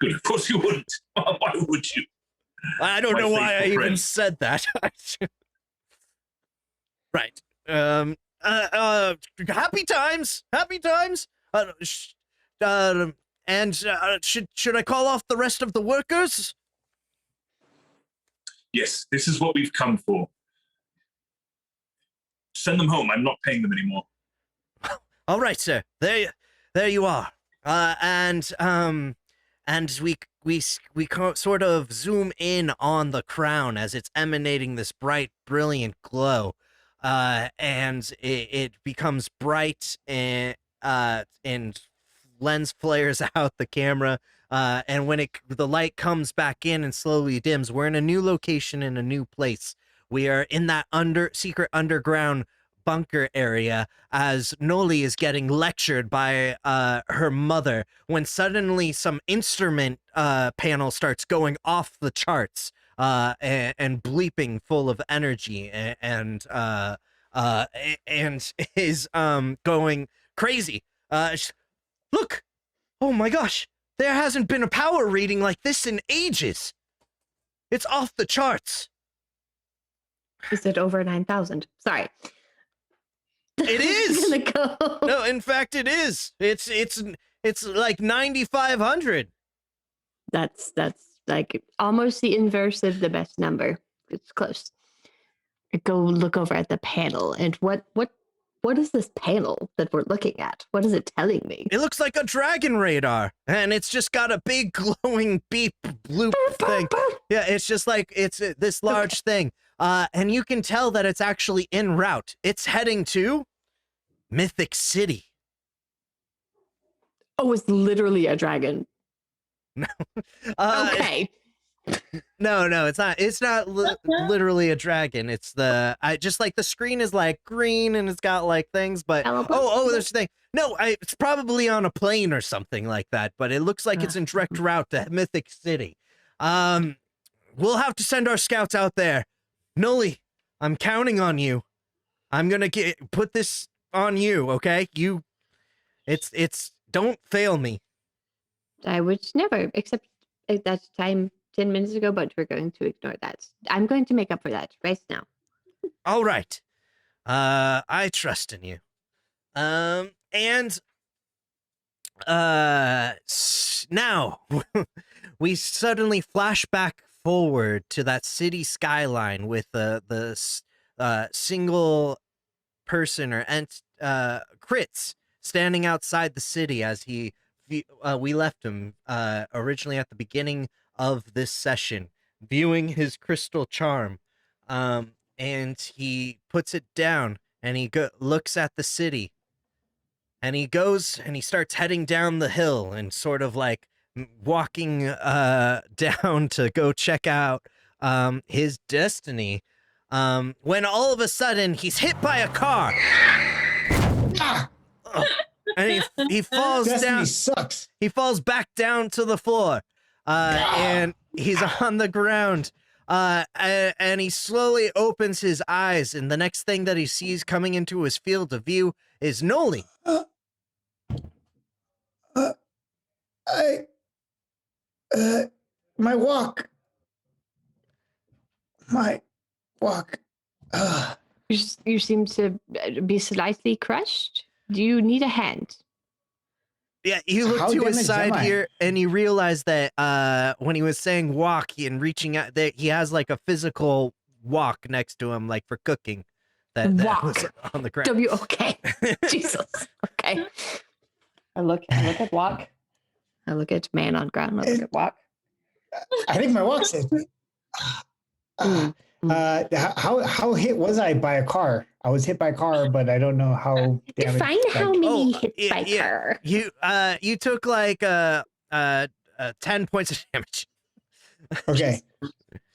Good. Of course you wouldn't. Why would you? I don't My know why I faithful even friend. said that. Right. Happy times. Happy times. Should I call off the rest of the workers? Yes, this is what we've come for. Send them home. I'm not paying them anymore. All right, sir. There you are. And we sort of zoom in on the crown as it's emanating this bright, brilliant glow, and it becomes bright and lens flares out the camera. And when the light comes back in and slowly dims, we're in a new location in a new place. We are in that secret underground bunker area as Noli is getting lectured by her mother when suddenly some instrument panel starts going off the charts and bleeping full of energy and is going crazy. Look! Oh my gosh! There hasn't been a power reading like this in ages! It's off the charts! Is it over 9,000? Sorry. It is! Gonna go. No, in fact it is. It's like 9,500. That's like almost the inverse of the best number. It's close. Go look over at the panel. And what is this panel that we're looking at? What is it telling me? It looks like a dragon radar, and it's just got a big glowing beep bloop thing. Yeah, it's just like it's this large thing. And you can tell that it's actually en route. It's heading to Mythic City. Oh, it's literally a dragon. No. Okay. No, it's not. It's not literally a dragon. It's just like the screen is like green and it's got like things, but there's a thing. No, it's probably on a plane or something like that, but it looks like it's in direct route to Mythic City. We'll have to send our scouts out there. Noli, I'm counting on you. I'm gonna put this on you, okay? It's don't fail me. I would never, except at that time 10 minutes ago, but we're going to ignore that. I'm going to make up for that right now. All right. I trust in you. Now we suddenly flash back forward to that city skyline with the single person or Kritz standing outside the city as we left him originally at the beginning of this session, viewing his crystal charm, and he puts it down and he looks at the city, and he goes and he starts heading down the hill and sort of like walking down to go check out his destiny. when all of a sudden he's hit by a car. Ah, And he falls Destiny down. sucks. He falls back down to the floor, and he's on the ground. And he slowly opens his eyes, and the next thing that he sees coming into his field of view is Noli. My walk. You seem to be slightly crushed. Do you need a hand? Yeah, you look How to his damaged side am I? here, and you realize that when he was saying walk and reaching out, that he has like a physical walk next to him, like for cooking. That was Wok. on the ground. W-O-K. Jesus. Okay. I look at walk. I look at man on ground. I look at walk. I think my walk saved me. How hit was I by a car? I was hit by a car, but I don't know how damaged. Define how many hits yeah, by yeah. car. You took like 10 points of damage. Okay,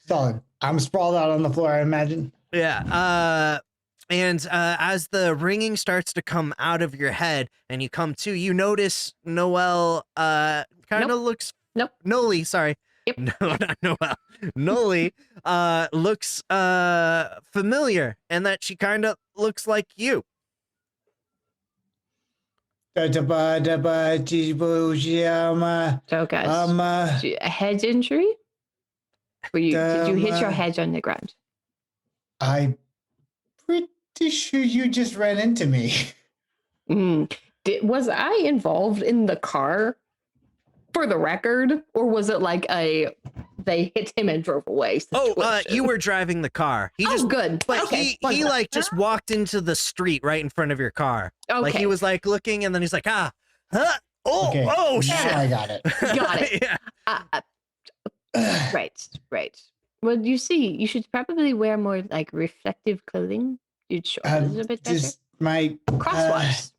solid. I'm sprawled out on the floor, I imagine. Yeah. And as the ringing starts to come out of your head and you come to, you notice Noelle kind of Nope. looks. Nope. Noli, sorry. Yep. No, not Noelle. Noli looks familiar, and that she kind of looks like you. So, guys, a head injury? Did you hit your head on the ground? I'm pretty sure you just ran into me. Was I involved in the car, for the record, or was it like they hit him and drove away? You were driving the car. He just good. But Okay, he like just walked into the street right in front of your car. Okay. Like he was like looking, and then he's like, oh, Okay, oh now shit. I got it. Got it. Yeah. Right. Well, you see, you should probably wear more like reflective clothing. You'd show a little bit better. Just my Crosswise.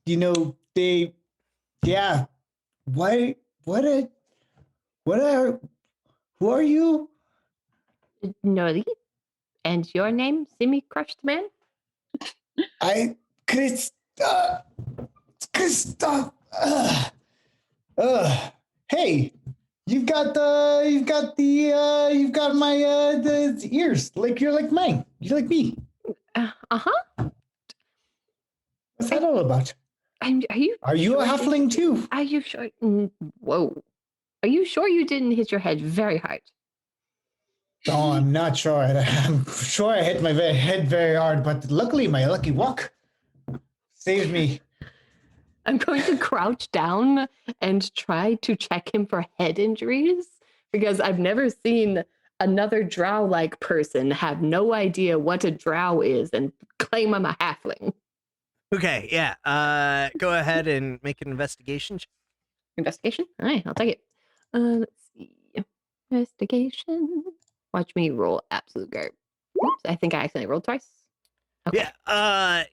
Who are you? Noli. And your name, semi-crushed man? Hey, you've got my the ears like you're like mine. You're like me. Uh-huh. What's that all about? Are you a halfling too? Are you sure? Whoa. Are you sure you didn't hit your head very hard? No, I'm not sure. I'm sure I hit my head very hard, but luckily my lucky walk saved me. I'm going to crouch down and try to check him for head injuries because I've never seen another drow-like person have no idea what a drow is and claim I'm a halfling. Okay, yeah. Go ahead and make an investigation check. Investigation? All right, I'll take it. Let's see. Investigation. Watch me roll absolute garbage. Oops, I think I accidentally rolled twice. Okay. Yeah,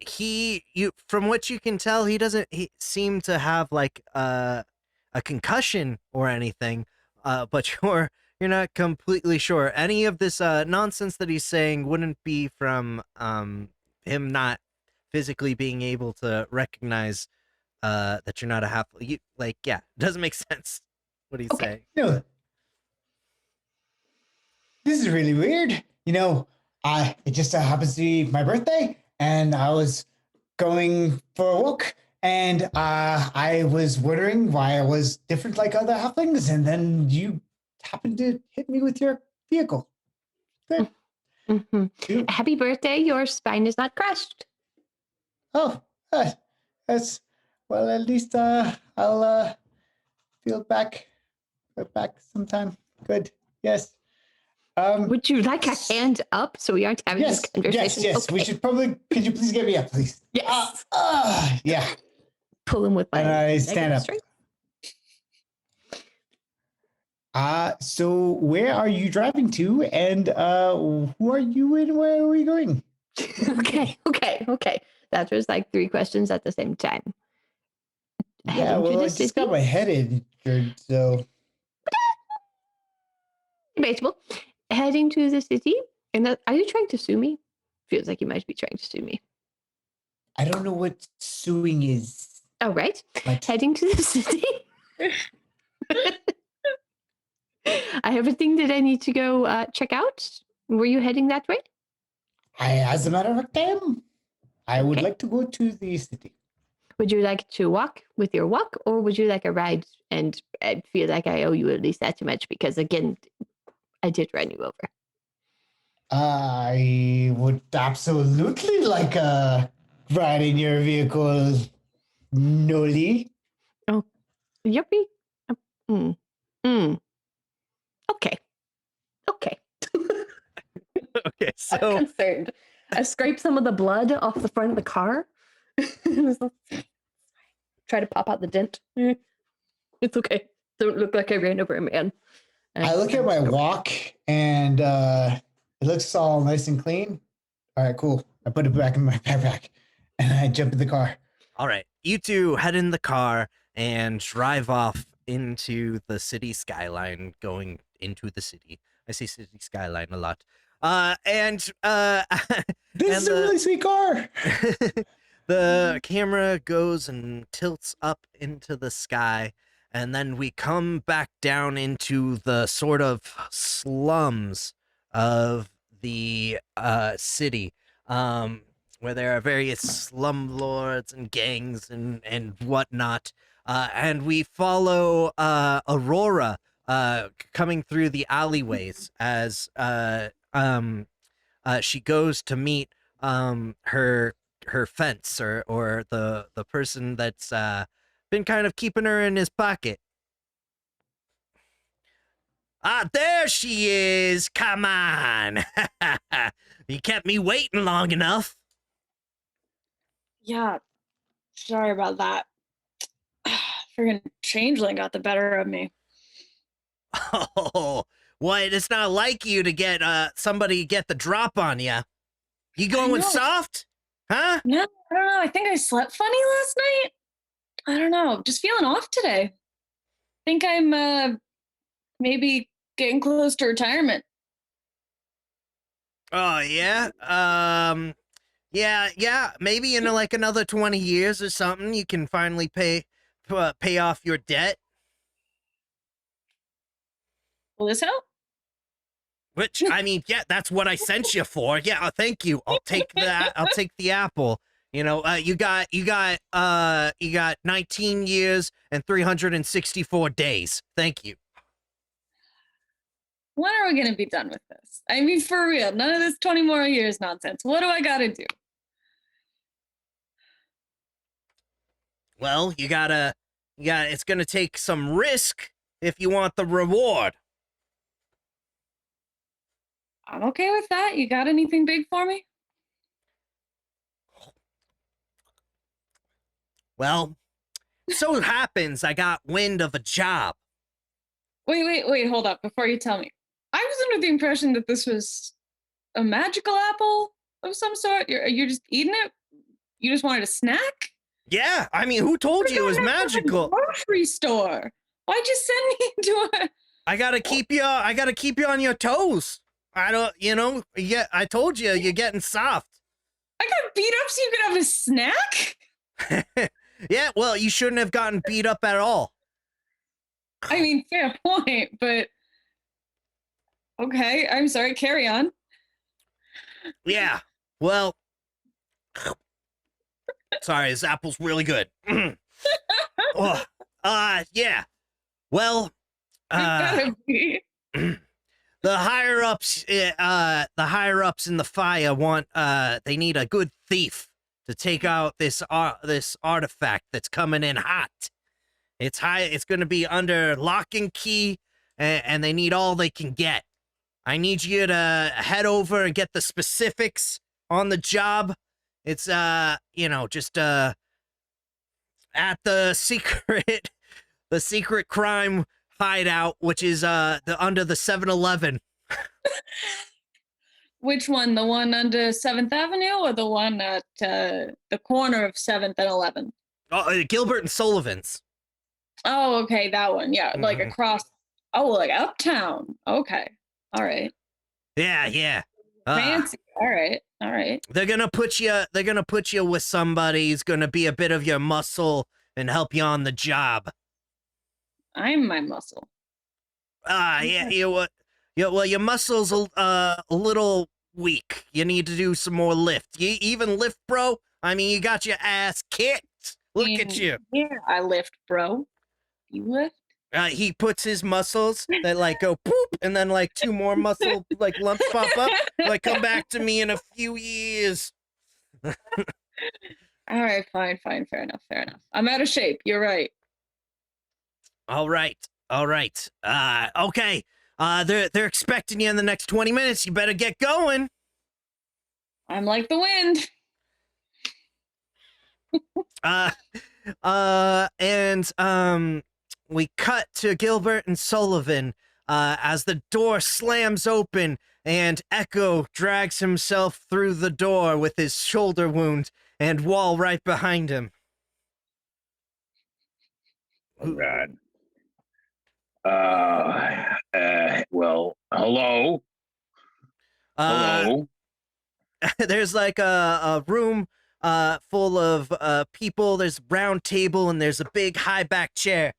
from what you can tell, he doesn't seem to have like a concussion or anything, but you're not completely sure. Any of this nonsense that he's saying wouldn't be from him not physically being able to recognize that you're not a half. It doesn't make sense what he's saying. This is really weird. It just happens to be my birthday, and I was going for a walk, and I was wondering why I was different like other halflings, and then you happened to hit me with your vehicle. Good. Mm-hmm. Happy birthday! Your spine is not crushed. Oh, that's well. At least I'll feel back sometime. Good. Yes. Would you like a hand up so we aren't having this conversation? Yes. Okay. We should probably. Could you please get me up, please? Yes. Yeah. Pull him with my. And I stand up. strength. So where are you driving to, and who are you, and where are we going? Okay. That was like 3 questions at the same time. Yeah, well, I just got my head injured, so. Debatable. Heading to the city. And are you trying to sue me? feels like you might be trying to sue me. I don't know what suing is. Oh, right. Like, Heading to the city. I have a thing that I need to go check out. Were you heading that way? as a matter of fact, I would Okay. like to go to the city. Would you like to walk with your walk, or would you like a ride? And I feel like I owe you at least that much because, again, I did run you over. I would absolutely like a ride in your vehicle, Noli. Yuppie. Okay. Okay. Okay, I'm so concerned. I scraped some of the blood off the front of the car. Try to pop out the dent. It's okay. Don't look like I ran over a man. I look at my walk and it looks all nice and clean. All right, cool. I put it back in my backpack and I jump in the car. all right, you two head in the car and drive off into the city skyline, going into the city. I say city skyline a lot. And This And is a the- really sweet car. the camera goes and tilts up into the sky, and then we come back down into the sort of slums of the city, where there are various slumlords and gangs and whatnot. And we follow Aurora coming through the alleyways as she goes to meet her fence or the person that's been kind of keeping her in his pocket. Ah, there she is. Come on. You kept me waiting long enough. Yeah, sorry about that. Friggin' changeling got the better of me. Oh, what? It's not like you to get somebody get the drop on you. You going know. soft? Huh? No, I don't know. I think I slept funny last night. I don't know. Just feeling off today. Think I'm maybe getting close to retirement. Oh yeah. Yeah. Maybe in like another 20 years or something, you can finally pay off your debt. Will this help? Which I mean, yeah, that's what I sent you for. Yeah, thank you. I'll take that. I'll take the apple. You know, you got 19 years and 364 days. Thank you. When are we gonna be done with this? I mean, for real, none of this 20 more years nonsense. What do I gotta do? Well, it's gonna take some risk if you want the reward. I'm okay with that. You got anything big for me? Well, so happens I got wind of a job. Wait, hold up before you tell me. I was under the impression that this was a magical apple of some sort. You're just eating it? You just wanted a snack? Yeah, I mean, who told you it was magical? Grocery store. Why'd you send me into a I gotta keep you on your toes. I don't, yeah, I told you, you're getting soft. I got beat up so you could have a snack? Yeah, well, you shouldn't have gotten beat up at all. I mean, fair point, but okay, I'm sorry, carry on. Yeah, well, sorry, this apple's really good. Oh, yeah, well, You gotta be. the higher ups in the fire want, they need a good thief to take out this artifact that's coming in hot. It's going to be under lock and key, and they need all they can get. I need you to head over and get the specifics on the job. It's just at the secret crime hideout, which is under the 7-Eleven. Which one? The one under 7th Avenue or the one at the corner of 7th and 11th? Oh, Gilbert and Sullivan's. Oh, okay, that one. Yeah, like Mhm. across. Oh, like uptown. Okay. All right. Yeah. Fancy. All right. All right. They're gonna put you with somebody who's gonna be a bit of your muscle and help you on the job. I'm my muscle. Yeah, well, your muscles a little weak. You need to do some more lift. You even lift, bro? I mean, you got your ass kicked. Look at you. Yeah, I lift, bro. You lift? He puts his muscles that like go poop, and then like two more muscle like lumps pop up. Like, come back to me in a few years. All right, fine. Fair enough. I'm out of shape. You're right. All right. Okay. They're expecting you in the next 20 minutes. You better get going. I'm like the wind. We cut to Gilbert and Sullivan as the door slams open and Echo drags himself through the door with his shoulder wound and Wall right behind him. Oh, God. Well, hello? Hello? There's like a room full of people. There's a round table and there's a big high back chair.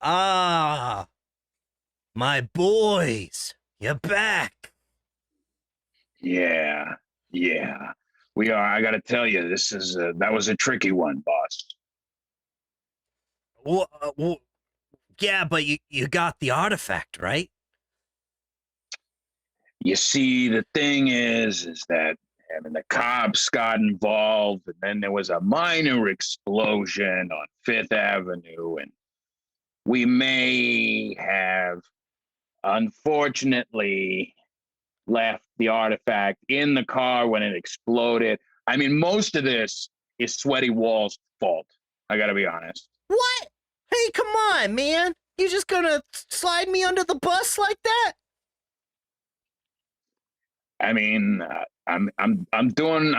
Ah, my boys, you're back. Yeah. We are. I gotta tell you, that was a tricky one, boss. Well, yeah, but you got the artifact, right? You see, the thing is that the cops got involved, and then there was a minor explosion on Fifth Avenue, and we may have, unfortunately, left the artifact in the car when it exploded. I mean, most of this is Sweaty Wall's fault. I gotta be honest. What? Hey, come on, man. You just gonna slide me under the bus like that? I mean, I'm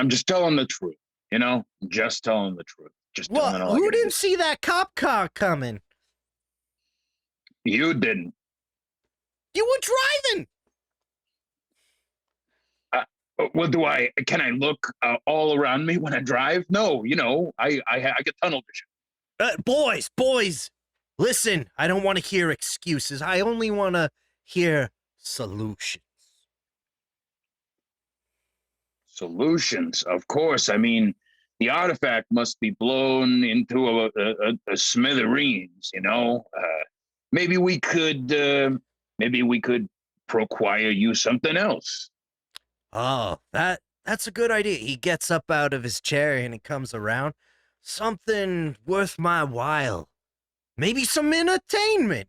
just telling the truth, you know? Just telling the truth. Just telling it all. Who didn't see that cop car coming? You didn't. You were driving. Well, can I look all around me when I drive? No, I get tunnel vision. Boys, listen, I don't want to hear excuses. I only want to hear solutions. Solutions, of course. I mean, the artifact must be blown into a smithereens, maybe we could procure you something else. Oh, that's a good idea. He gets up out of his chair and he comes around. Something worth my while. Maybe some entertainment.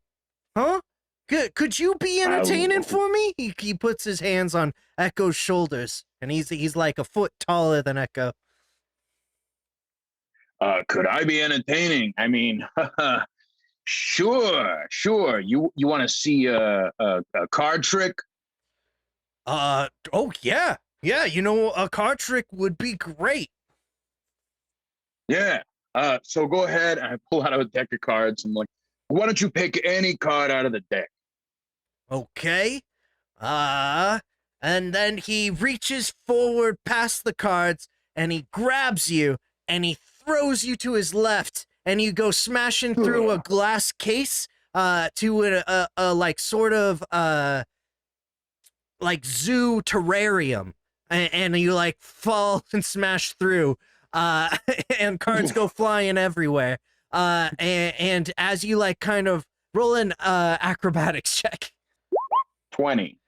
Huh? Could you be entertaining for me? He puts his hands on Echo's shoulders, and he's like a foot taller than Echo. Could I be entertaining? I mean, sure. You want to see a card trick? Oh yeah, a card trick would be great. Yeah. So go ahead, and I pull out a deck of cards. I'm like, why don't you pick any card out of the deck? Okay. And then he reaches forward past the cards and he grabs you and he throws you to his left and you go smashing through a glass case to a like sort of like zoo terrarium and you like fall and smash through and cards go flying everywhere and as you like kind of roll an acrobatics check. 20.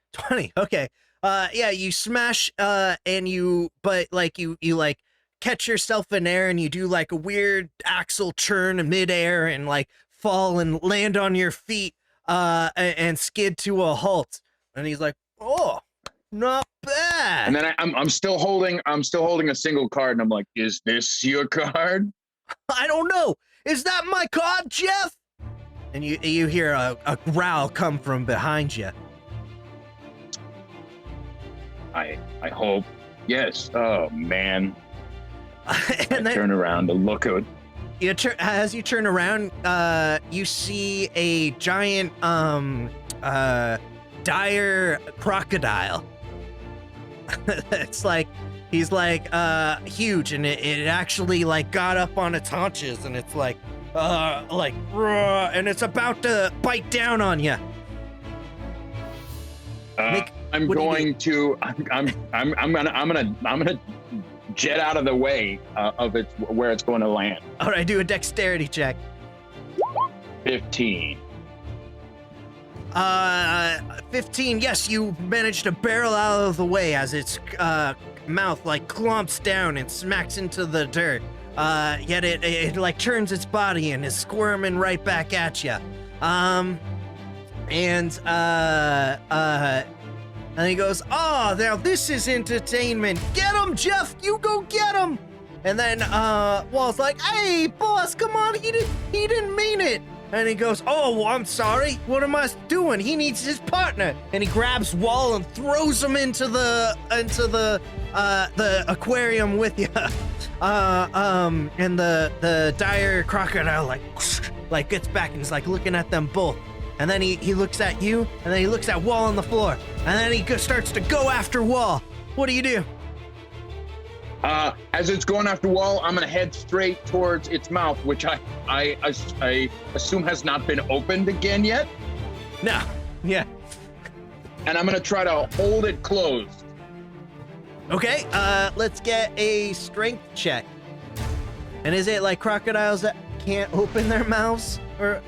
Okay. Yeah, you smash and you like catch yourself in air and you do like a weird axle turn in midair and like fall and land on your feet and skid to a halt. And he's like, "Oh, not bad." And then I'm still holding a single card, and I'm like, "Is this your card?" I don't know. Is that my card, Jeff? And you hear a growl come from behind you. I hope. Yes. Oh man. And I turn around to look at it. As you turn around, you see a giant dire crocodile. It's like he's like huge, and it actually like got up on its haunches, and it's like raw, and it's about to bite down on you. I'm gonna jet out of the way of it where it's going to land. All right, do a dexterity check. 15. 15. Yes, you managed to barrel out of the way as its mouth like clumps down and smacks into the dirt. Yet it like turns its body and is squirming right back at you. And he goes, "Oh, now this is entertainment. Get him, Jeff. You go get him." And then Wall's like, "Hey, boss, come on. He didn't mean it." And he goes, "Oh, well, I'm sorry. What am I doing? He needs his partner." And he grabs Wall and throws him into the aquarium with you. And the dire crocodile like gets back and is like looking at them both. And then he looks at you, and then he looks at Wall on the floor, and then he starts to go after Wall. What do? As it's going after Wall, I'm gonna head straight towards its mouth, which I assume has not been opened again yet. No. Yeah. And I'm gonna try to hold it closed. Okay. Let's get a strength check. And is it like crocodiles that can't open their mouths? Or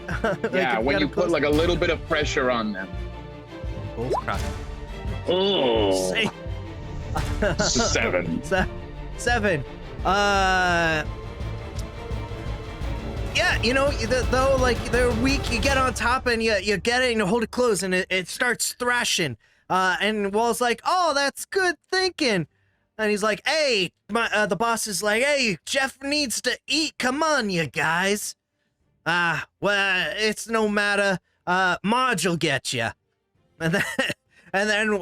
yeah, when you put like a little bit of pressure on them. Both crocodiles. Oh. 7. 7. Yeah, you know, though, like, they're weak, you get on top and you get it and you hold it close and it starts thrashing. And Wall's like, "Oh, that's good thinking." And he's like, "Hey," the boss is like, "Hey, Jeff needs to eat. Come on, you guys." Well, it's no matter. Marge will get you. And then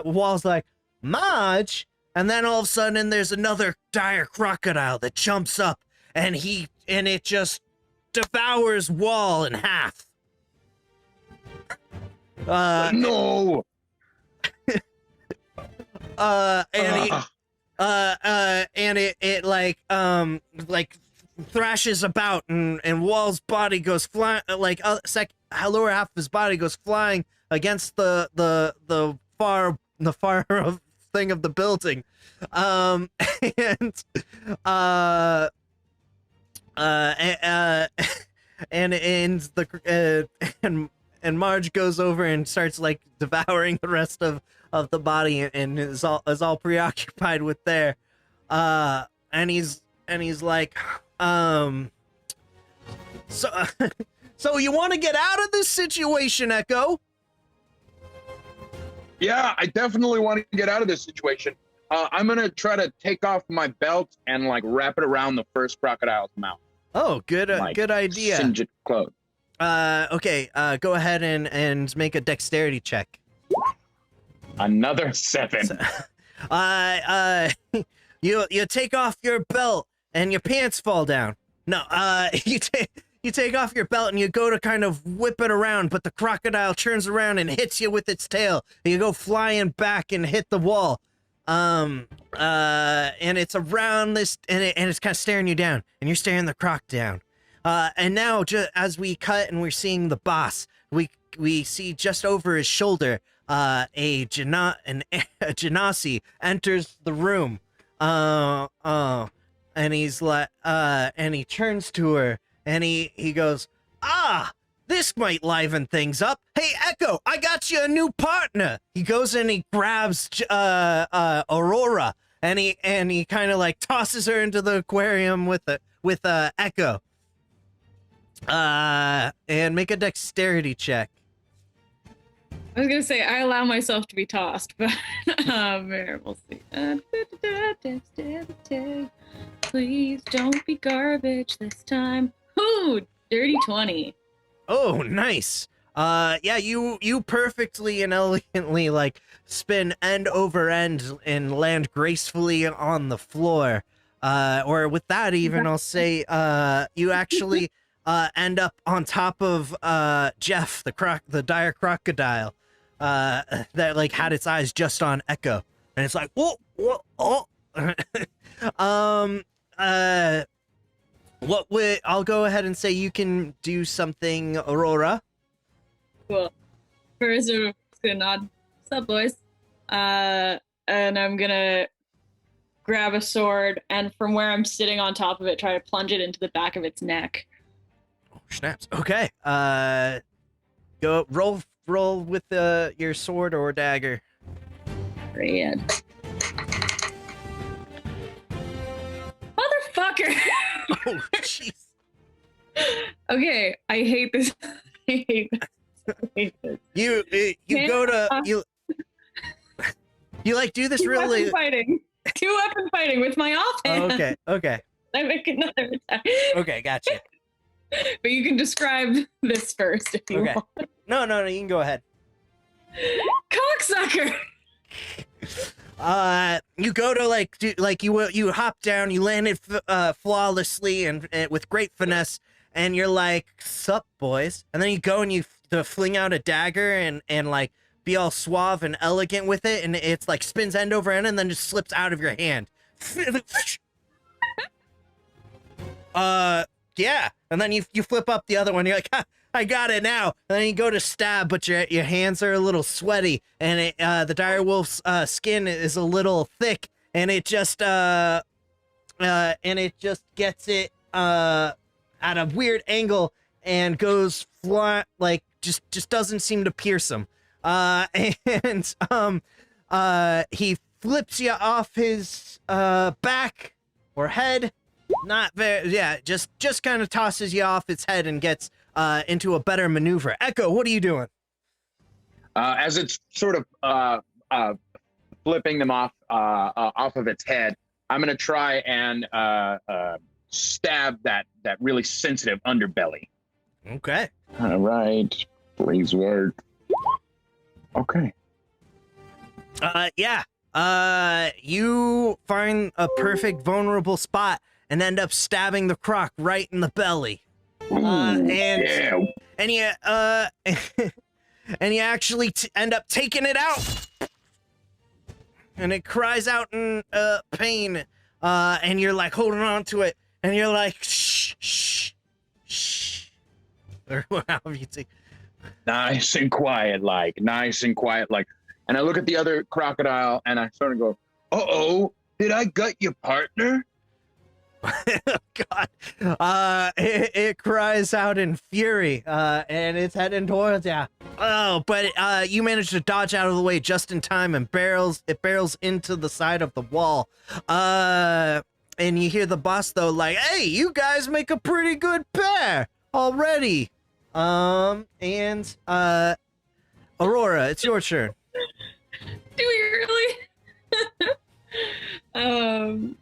Wall's like, "Marge?" And then all of a sudden there's another dire crocodile that jumps up and it just devours Wall in half. No. And it like thrashes about and Wall's body goes flying, like lower half of his body goes flying against the far thing of the building, and Marge goes over and starts like devouring the rest of the body and is all preoccupied with there, and he's like, so you want to get out of this situation, Echo? Yeah, I definitely want to get out of this situation. I'm gonna try to take off my belt and like wrap it around the first crocodile's mouth. Oh, good idea. Singe it close. Okay, go ahead and make a dexterity check. Another 7. You take off your belt and your pants fall down. No, you take off your belt and you go to kind of whip it around, but the crocodile turns around and hits you with its tail. And you go flying back and hit the wall. And it's around this, and it's kind of staring you down, and you're staring the croc down. And now, as we cut and we're seeing the boss, we see just over his shoulder, a Genasi enters the room. And he's like, and he turns to her, and he goes, "This might liven things up. Hey, Echo, I got you a new partner." He goes and he grabs Aurora, and he kind of like tosses her into the aquarium with Echo. And make a dexterity check. I was gonna say I allow myself to be tossed, but we'll see. Please don't be garbage this time. Ooh, dirty 20. Oh, nice. Yeah, you perfectly and elegantly like spin end over end and land gracefully on the floor. Or with that even, I'll say, you actually end up on top of Jeff, the dire crocodile. that like had its eyes just on Echo, and it's like, whoa, whoa, oh. What would I'll go ahead and say you can do something, Aurora. Cool. First, I'm just gonna nod. What's up, boys? And I'm gonna grab a sword, and from where I'm sitting on top of it, try to plunge it into the back of its neck. Oh, snaps. Okay. Go roll with your sword or dagger. Red. Motherfucker! Oh, jeez. Okay, I hate this. I hate this. I hate this. You go to you like do this really. Two weapon fighting with my offhand. Okay. I make another attack. Okay, gotcha. But you can describe this first if you Okay. want. No, you can go ahead. Cocksucker! You go to you hop down, you landed flawlessly and with great finesse, and you're like, "Sup, boys?" And then you go and you fling out a dagger and like be all suave and elegant with it, and it's like spins end over end and then just slips out of your hand. Yeah, and then you flip up the other one. You're like, ha, I got it now. And then you go to stab, but your hands are a little sweaty, and the direwolf's skin is a little thick, and it just gets it at a weird angle and goes flat, like just doesn't seem to pierce him. And he flips you off his back or head. Not very, yeah, just kind of tosses you off its head and gets into a better maneuver. Echo, what are you doing? As it's sort of flipping them off of its head, I'm gonna try and stab that really sensitive underbelly. Okay. All right, please work. Okay. Yeah. You find a perfect vulnerable spot and end up stabbing the croc right in the belly. And you and you actually end up taking it out, and it cries out in pain. And you're like holding on to it, and you're like shh, or however you say. Nice and quiet, like. And I look at the other crocodile, and I sort of go, "Uh-oh, did I gut your partner?" God. It cries out in fury, and it's heading towards you. Oh, but you managed to dodge out of the way just in time, and it barrels into the side of the wall. And you hear the boss though, like, "Hey, you guys make a pretty good pair already." And Aurora, it's your turn. Do we really?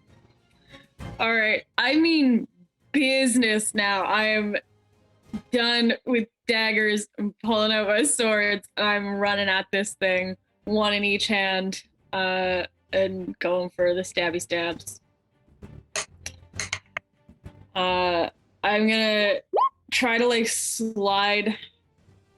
All right. I mean business now. I am done with daggers. I'm pulling out my swords. I'm running at this thing, one in each hand, and going for the stabby stabs. I'm gonna try to like slide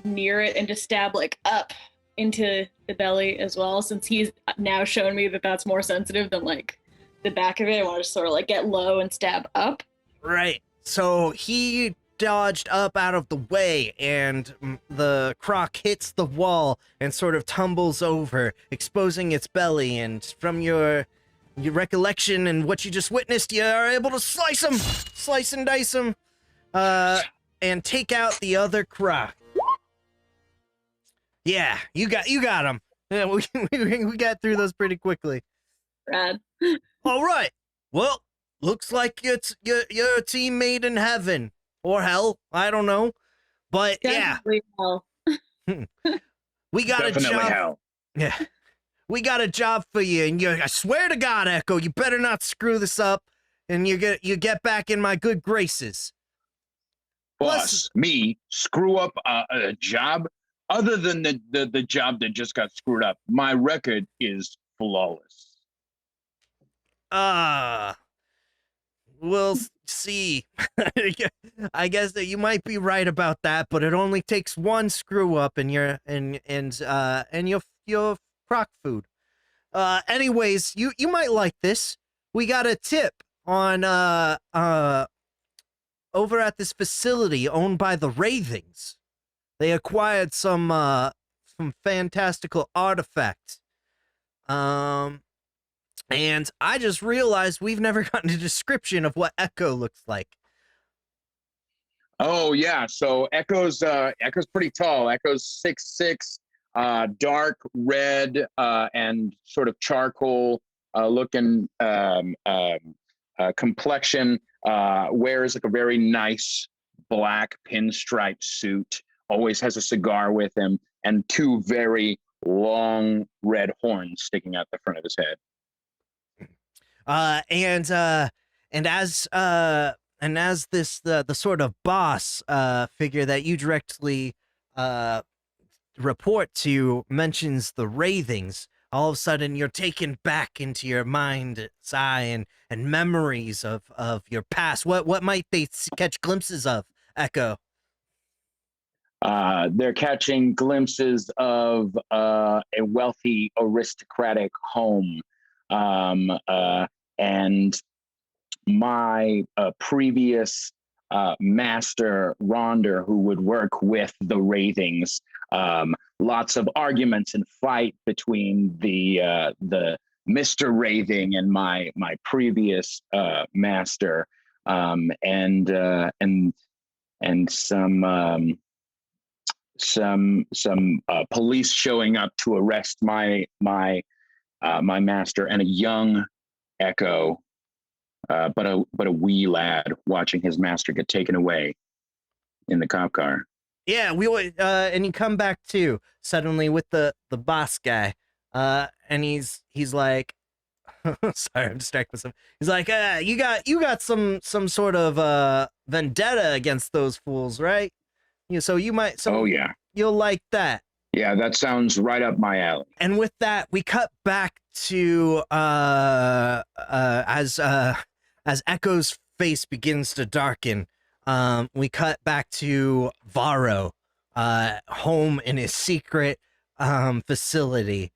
near it and just stab like up into the belly as well, since he's now shown me that that's more sensitive than like the back of it. I want to just sort of like get low and stab up. Right. So he dodged up out of the way, and the croc hits the wall and sort of tumbles over, exposing its belly. And from your recollection and what you just witnessed, you are able to slice and dice him, and take out the other croc. Yeah, you got him. Yeah, we got through those pretty quickly. Rad. All right. Well, looks like it's your team made in heaven or hell. I don't know, but Definitely hell. yeah, we got Definitely a job. hell. Yeah, we got a job for you, and I swear to God, Echo, you better not screw this up, and you get back in my good graces. Boss, me screw up a job. Other than the job that just got screwed up, my record is flawless. we'll see. I guess that you might be right about that, but it only takes one screw up and you'll crock food. Anyways, you might like this. We got a tip on over at this facility owned by the Ravings. They acquired some fantastical artifacts. And I just realized we've never gotten a description of what Echo looks like. Oh yeah, so Echo's pretty tall. Echo's 6'6", dark red and sort of charcoal looking complexion. Wears like a very nice black pinstripe suit. Always has a cigar with him and two very long red horns sticking out the front of his head. And as this the sort of boss figure that you directly report to mentions the Ravings, all of a sudden you're taken back into your mind's eye and memories of your past. What might they catch glimpses of, Echo? They're catching glimpses of a wealthy aristocratic home, and my previous master Ronder, who would work with the Ravings. Lots of arguments and fight between the Mr. Raving and my previous master, and some police showing up to arrest my master, and a young Echo, but a wee lad watching his master get taken away in the cop car. Yeah, we would, and you come back too suddenly with the boss guy, and he's like, sorry, I'm distracted myself. He's like, you got some sort of vendetta against those fools, right? So you might. Oh yeah, you'll like that. Yeah, that sounds right up my alley. And with that, we cut back to as Echo's face begins to darken. We cut back to Varro, home in his secret facility,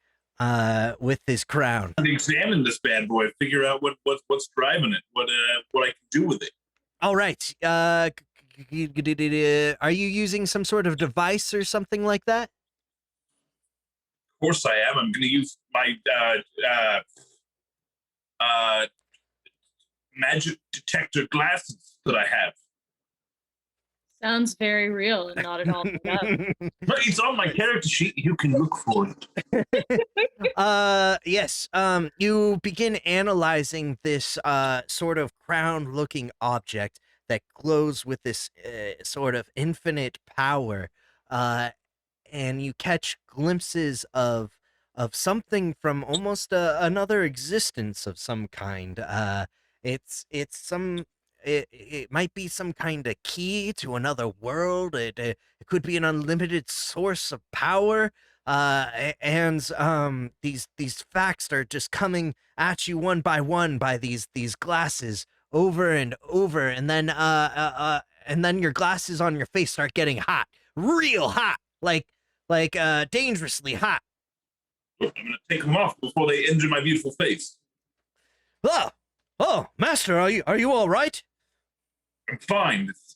with his crown. Examine this bad boy, figure out what's driving it, what I can do with it. All right. Are you using some sort of device or something like that? Of course I am. I'm going to use my magic detector glasses that I have. Sounds very real and not at all. But it's on my character sheet. You can look for it. Yes. You begin analyzing this sort of crown-looking object that glows with this sort of infinite power, and you catch glimpses of something from almost another existence of some kind. It might be some kind of key to another world. It could be an unlimited source of power. And these facts are just coming at you one by one by these glasses over and over, and then your glasses on your face start getting hot, real hot, like dangerously hot. I'm gonna take them off before they injure my beautiful face. Oh, master, are you all right? I'm fine. This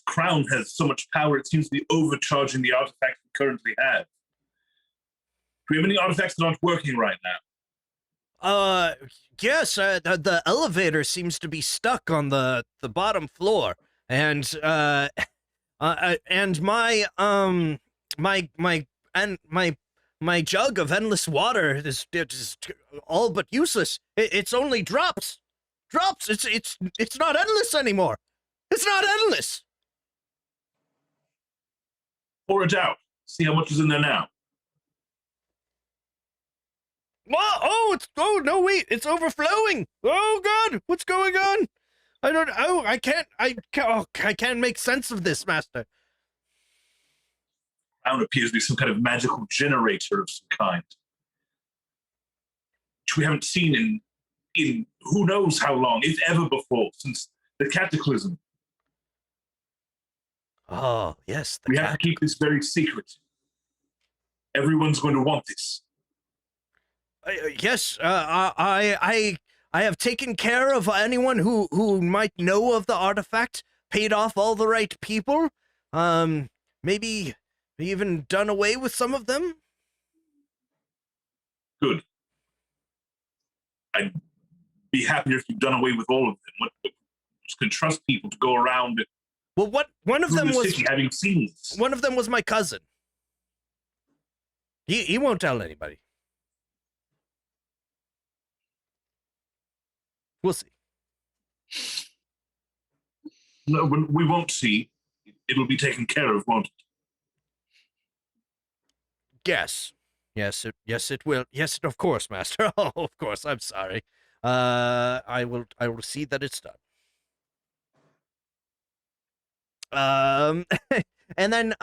crown has so much power, it seems to be overcharging the artifacts we currently have. Do we have any artifacts that aren't working right now? Yes, the elevator seems to be stuck on the bottom floor, and my jug of endless water is all but useless. It's only drops. It's not endless anymore. It's not endless. Pour it out. See how much is in there now. What? Oh no, wait, it's overflowing. Oh God, what's going on? I can't make sense of this, master. Crown appears to be some kind of magical generator of some kind, which we haven't seen in in who knows how long, if ever before, since the cataclysm. Oh, yes. We have to keep this very secret. Everyone's going to want this. Yes, I have taken care of anyone who might know of the artifact, paid off all the right people, maybe even done away with some of them. Good. I'd be happier if you'd done away with all of them. Just can trust people to go around. Well, one of them was city having seen this. One of them was my cousin. He won't tell anybody. We'll see. No, we won't see. It'll be taken care of, won't it? Yes. Yes, it will. Yes, of course, Master. Oh, of course. I'm sorry. I will see that it's done. And then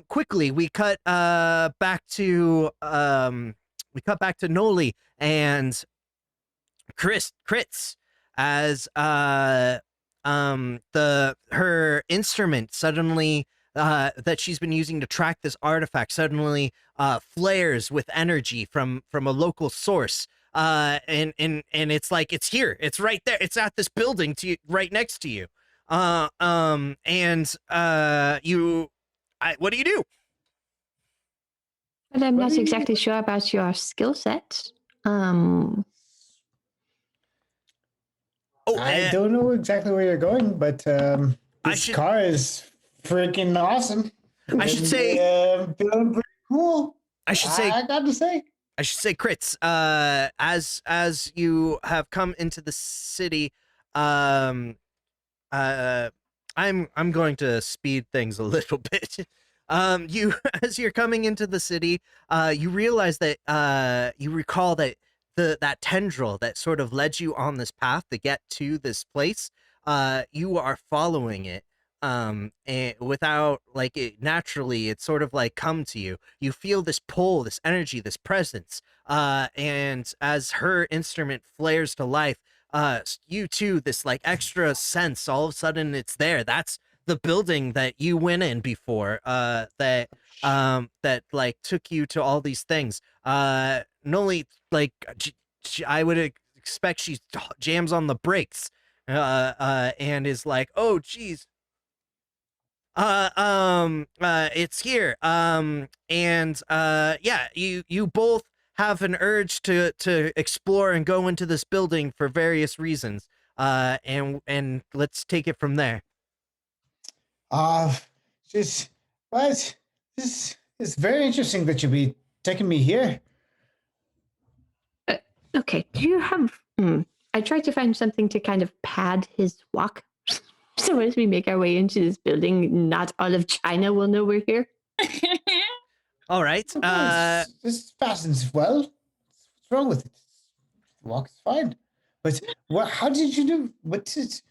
quickly we cut back to Noli and Crits as her instrument suddenly that she's been using to track this artifact suddenly flares with energy from a local source. And it's like, it's here, it's right there, it's at this building right next to you. What do you do? But I'm not exactly sure about your skill set. I don't know exactly where you're going, but this car is freaking awesome. I should say, feeling pretty cool. I got to say. I should say, Crits. As you have come into the city, I'm going to speed things a little bit. As you're coming into the city, you realize that you recall that that tendril that sort of led you on this path to get to this place, you are following it, and without, like, it naturally, it's sort of like come to you. You feel this pull, this energy, this presence, and as her instrument flares to life, you too, this like extra sense, all of a sudden it's there. That's the building that you went in before, that like took you to all these things. Noli, like, I would expect she jams on the brakes, and is like, oh geez, it's here. Yeah, you both have an urge to explore and go into this building for various reasons. And let's take it from there. This is very interesting that you'll be taking me here. Okay, do you have... I tried to find something to kind of pad his walk. So as we make our way into this building, not all of China will know we're here. All right. This fastens well. What's wrong with it? The walk is fine. But how did you do? What's it?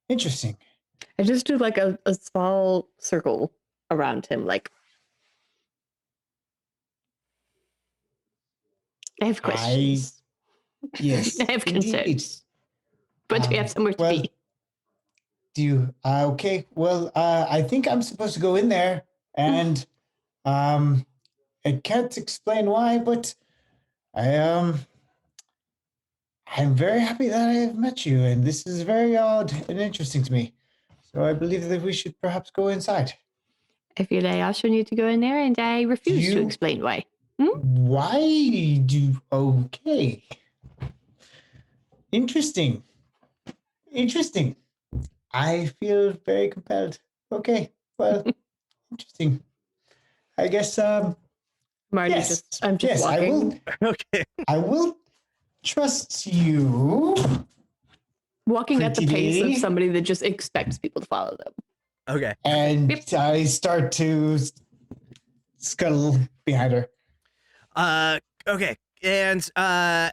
Interesting. I just do like a small circle around him, like. I have questions. Yes. I have concerns. But we have somewhere to be. Do you? Okay. Well, I think I'm supposed to go in there, and I can't explain why, but I'm very happy that I have met you, and this is very odd and interesting to me. So I believe that we should perhaps go inside. I feel I also need to go in there, and I refuse to explain why. Why do? Okay. Interesting. I feel very compelled. Okay. Well, interesting. I guess. Marty, yes. I'm just walking. I will. Okay. I will trust you. Walking at the pace Pretty. of somebody that just expects people to follow them. Okay. And I start to scuttle behind her. Okay. And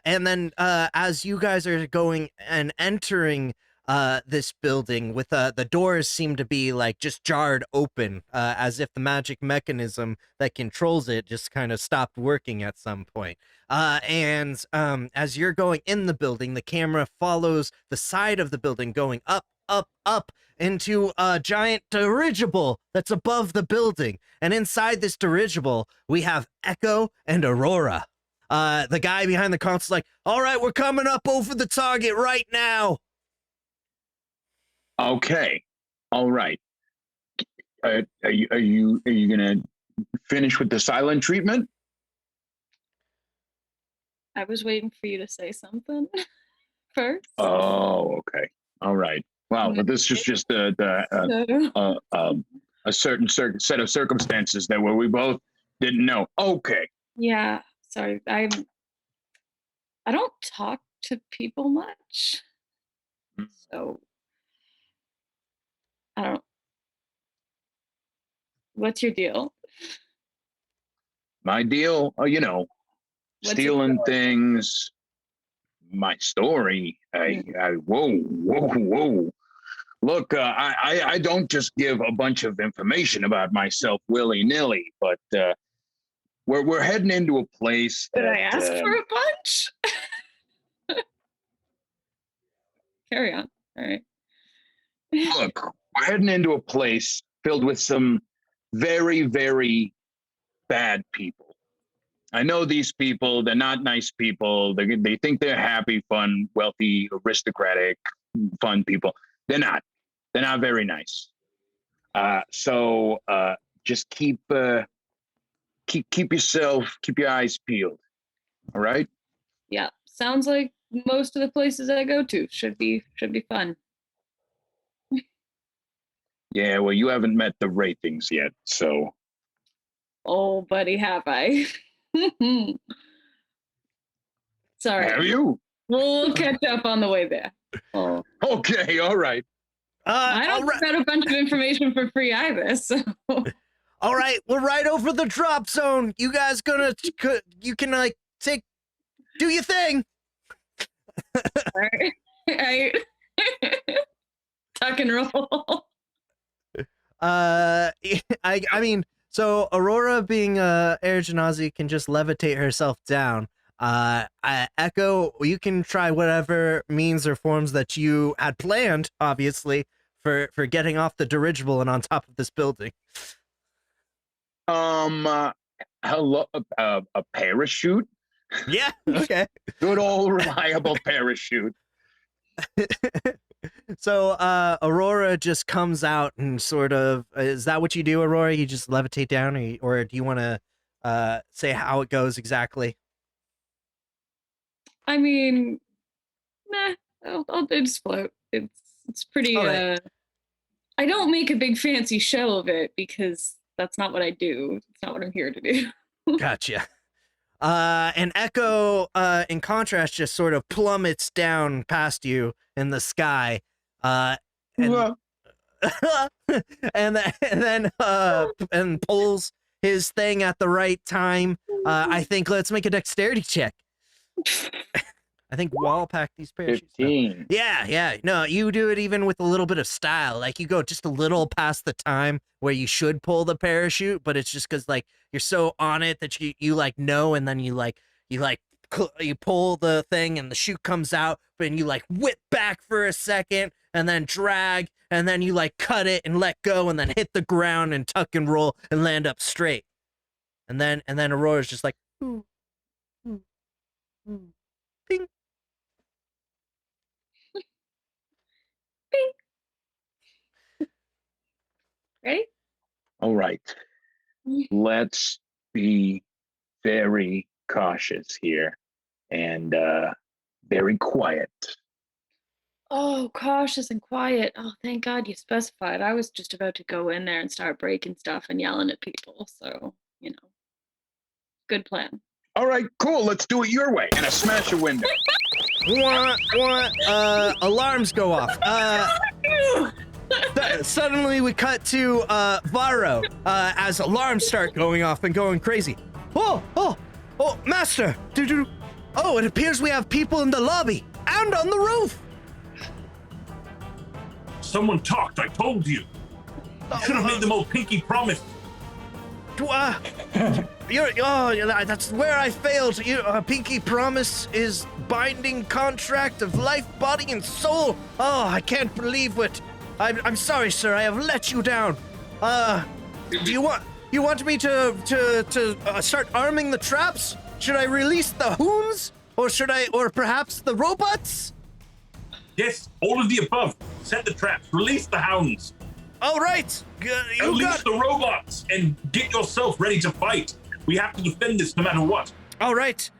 then as you guys are going and entering this building with the doors seem to be like just jarred open, as if the magic mechanism that controls it just kind of stopped working at some point. And as you're going in the building, the camera follows the side of the building going up, up into a giant dirigible that's above the building. And inside this dirigible, we have Echo and Aurora. The guy behind the console's like, all right, we're coming up over the target right now. Okay. All right. Are you gonna finish with the silent treatment? I was waiting for you to say something first. Oh, okay. All right. Wow. But this is just a certain set of circumstances that where we both didn't know. Okay. Yeah, sorry. I don't talk to people much. So I don't. What's your deal? My deal, What's your stealing story? things. My story. Whoa. Look, I don't just give a bunch of information about myself willy-nilly, but we're heading into a place that, Did I ask for a bunch? Carry on. All right. Look, we're heading into a place filled with some very, very bad people. I know these people, they're not nice people. They think they're happy, fun, wealthy, aristocratic, fun people. They're not. They're not very nice. So just keep yourself, keep your eyes peeled. All right? Yeah, sounds like most of the places I go to should be fun. Yeah, well, you haven't met the ratings yet, so. Oh, buddy, have I? Sorry. Have you? We'll catch up on the way there. Oh. Okay, all right. I don't get a bunch of information for free either, so. All right, we're right over the drop zone. You guys you can like do your thing. All right. Tuck and roll. I mean, so Aurora being Air Genasi can just levitate herself down. Echo, you can try whatever means or forms that you had planned, obviously, for getting off the dirigible and on top of this building. Hello, a parachute? Yeah, okay. Good old reliable parachute. So Aurora just comes out and sort of, is that what you do, Aurora? You just levitate down, or do you want to say how it goes exactly? I mean, nah, I'll just float. It's pretty. Right. I don't make a big fancy show of it because that's not what I do. It's not what I'm here to do. Gotcha. And Echo, in contrast, just sort of plummets down past you in the sky, and and pulls his thing at the right time. I think let's make a dexterity check. I think Wall packed these parachutes. 15. Yeah. No, you do it even with a little bit of style. Like you go just a little past the time where you should pull the parachute, but it's just because like you're so on it that you like know, and then you pull the thing and the chute comes out, but you like whip back for a second and then drag, and then you like cut it and let go and then hit the ground and tuck and roll and land up straight. And then Aurora's just like, ooh, ooh, ooh. Ping. Bing. Ready? All right. Let's be very cautious here and very quiet. Oh, cautious and quiet. Oh, thank God you specified. I was just about to go in there and start breaking stuff and yelling at people. So, good plan. All right, cool. Let's do it your way. And I smash a window. Alarms go off. Suddenly we cut to Varo as alarms start going off and going crazy. Oh, master. Oh, it appears we have people in the lobby and on the roof. Someone talked. I told you. You should have made them all pinky promise. That's where I failed. Pinky promise is binding contract of life, body, and soul. Oh, I can't believe it. I'm sorry, sir. I have let you down. Do you want me to start arming the traps? Should I release the hoons, or perhaps the robots? Yes, all of the above. Set the traps. Release the hounds. All right. Unleash the robots and get yourself ready to fight. We have to defend this no matter what. All right.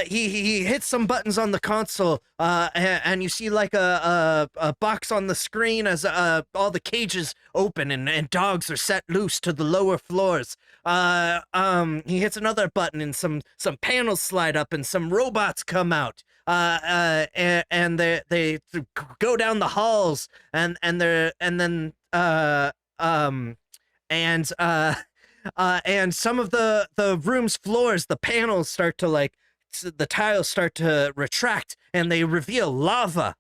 He hits some buttons on the console, and you see like a box on the screen as all the cages open and dogs are set loose to the lower floors. He hits another button and some panels slide up and some robots come out. And they go down the halls and some of the room's floors, the panels start to the tiles start to retract and they reveal lava.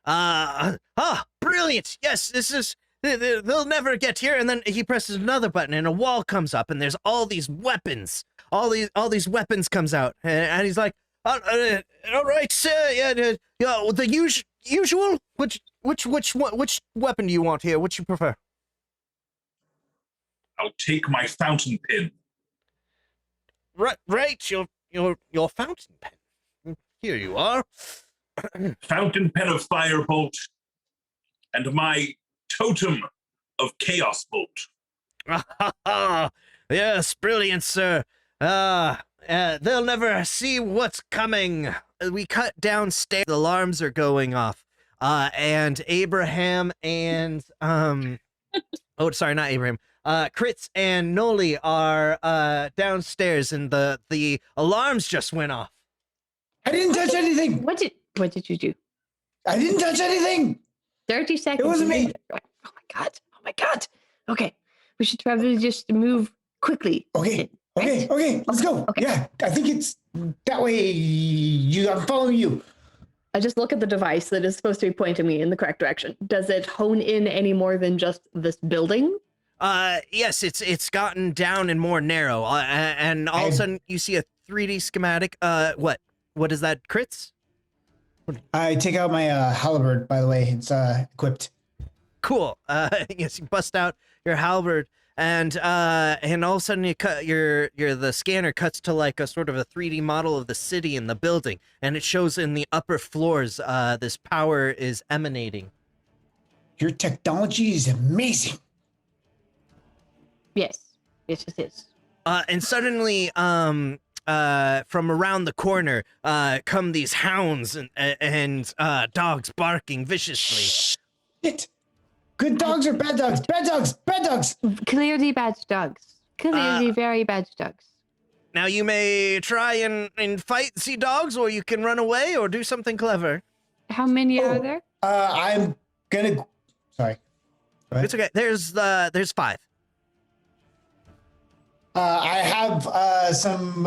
Brilliant. Yes, this is, they'll never get here. And then he presses another button and a wall comes up and there's all these weapons. All these weapons comes out and he's like, all right, sir. Yeah, the usual. Which weapon do you want here? Which you prefer? I'll take my fountain pen. Right, your fountain pen. Here you are. Fountain pen of firebolt, and my totem of chaos bolt. Yes, brilliant, sir. They'll never see what's coming. We cut downstairs. The alarms are going off. And Abraham and oh, sorry, not Abraham. Kritz and Noli are downstairs, and the alarms just went off. I didn't touch anything. What did you do? I didn't touch anything. 30 seconds. It wasn't me. Oh my god. Okay, we should probably just move quickly. Okay. Right? Okay. Let's go. Okay. Yeah, I think it's that way. I'm following you. I just look at the device that is supposed to be pointing me in the correct direction. Does it hone in any more than just this building? Yes, it's gotten down and more narrow. And all of a sudden you see a 3D schematic. What is that, Kritz? I take out my halberd. By the way, it's equipped. Cool. Yes, you bust out your halberd, and all of a sudden you cut the scanner cuts to like a sort of a 3D model of the city and the building, and it shows in the upper floors this power is emanating. Your technology is amazing. Yes, it is. And suddenly, from around the corner, come these hounds and dogs barking viciously. Shit. Good dogs or bad dogs? Bad dogs. Bad dogs. Clearly bad dogs. Clearly very bad dogs. Now you may try and fight the dogs, or you can run away or do something clever. How many are there? I'm gonna. Sorry. Go ahead. It's okay. There's 5. I have some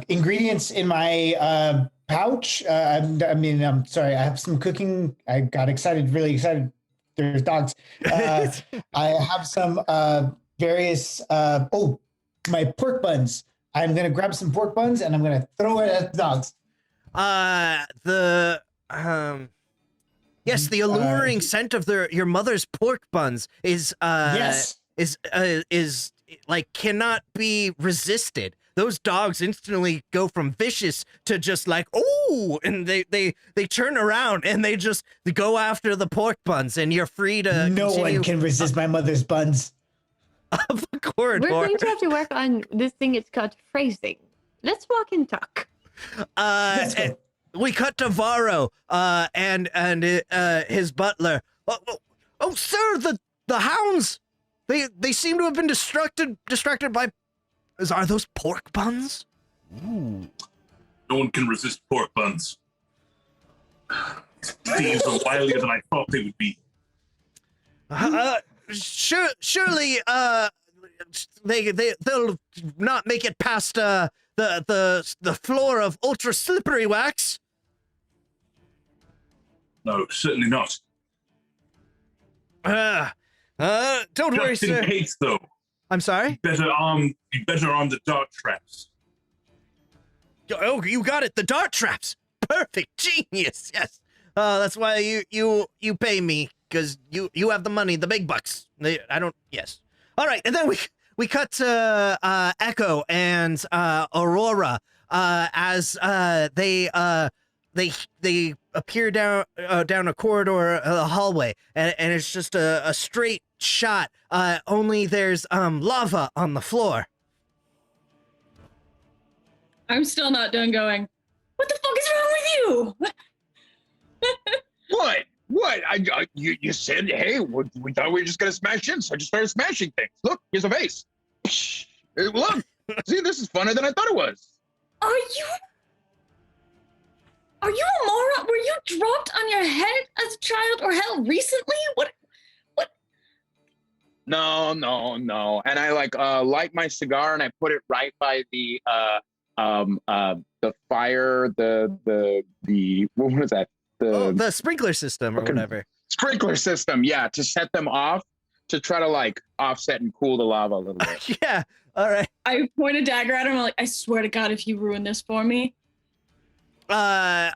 ingredients in my pouch. I'm sorry. I have some cooking. I got excited, really excited. There's dogs. I have some various. My pork buns. I'm gonna grab some pork buns and I'm gonna throw it at the dogs. Yes, the alluring scent of your mother's pork buns is Yes. is like cannot be resisted. Those dogs instantly go from vicious to just like, oh, and they turn around and they just go after the pork buns, and you're free to No one can resist my mother's buns. up the corridor. We're going to have to work on this thing. It's called phrasing. Let's walk and talk. Let's go. We cut to Varro and his butler. Oh, sir, the hounds. They seem to have been distracted by. Are those pork buns? Ooh. No one can resist pork buns. Thieves are wilier than I thought they would be. Surely, they'll not make it past the floor of ultra slippery wax. No, certainly not. Don't worry, Just in sir. case, though. I'm sorry? You better arm the dart traps. Oh, you got it. The dart traps. Perfect. Genius. Yes. That's why you pay me, because you have the money, the big bucks. I don't. Yes. All right, and then we cut to Echo and Aurora as they appear down a corridor, a hallway, and it's just a straight shot. Only there's lava on the floor. I'm still not done going, what the fuck is wrong with you? What? You said, hey, we thought we were just gonna smash in, so I just started smashing things. Look, here's a vase. Psh, look, see, this is funner than I thought it was. Are you a moron? Were you dropped on your head as a child, or hell, recently? What? No. And I light my cigar and I put it right by the fire, the what was that? The sprinkler system or whatever. Sprinkler system, yeah, to set them off, to try to offset and cool the lava a little bit. Yeah. All right. I point a dagger at him. I'm like, I swear to God, if you ruin this for me. The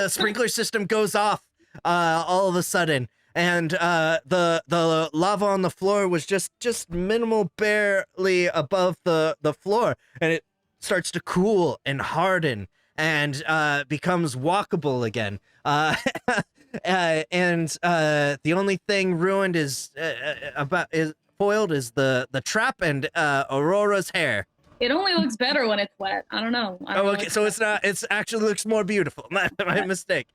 sprinkler system goes off all of a sudden, and the lava on the floor was just minimal, barely above the floor, and it starts to cool and harden and becomes walkable again. And the only thing ruined is foiled is the trap and Aurora's hair. It only looks better when it's wet. I don't know. Okay, so it's not. It's actually looks more beautiful. My mistake.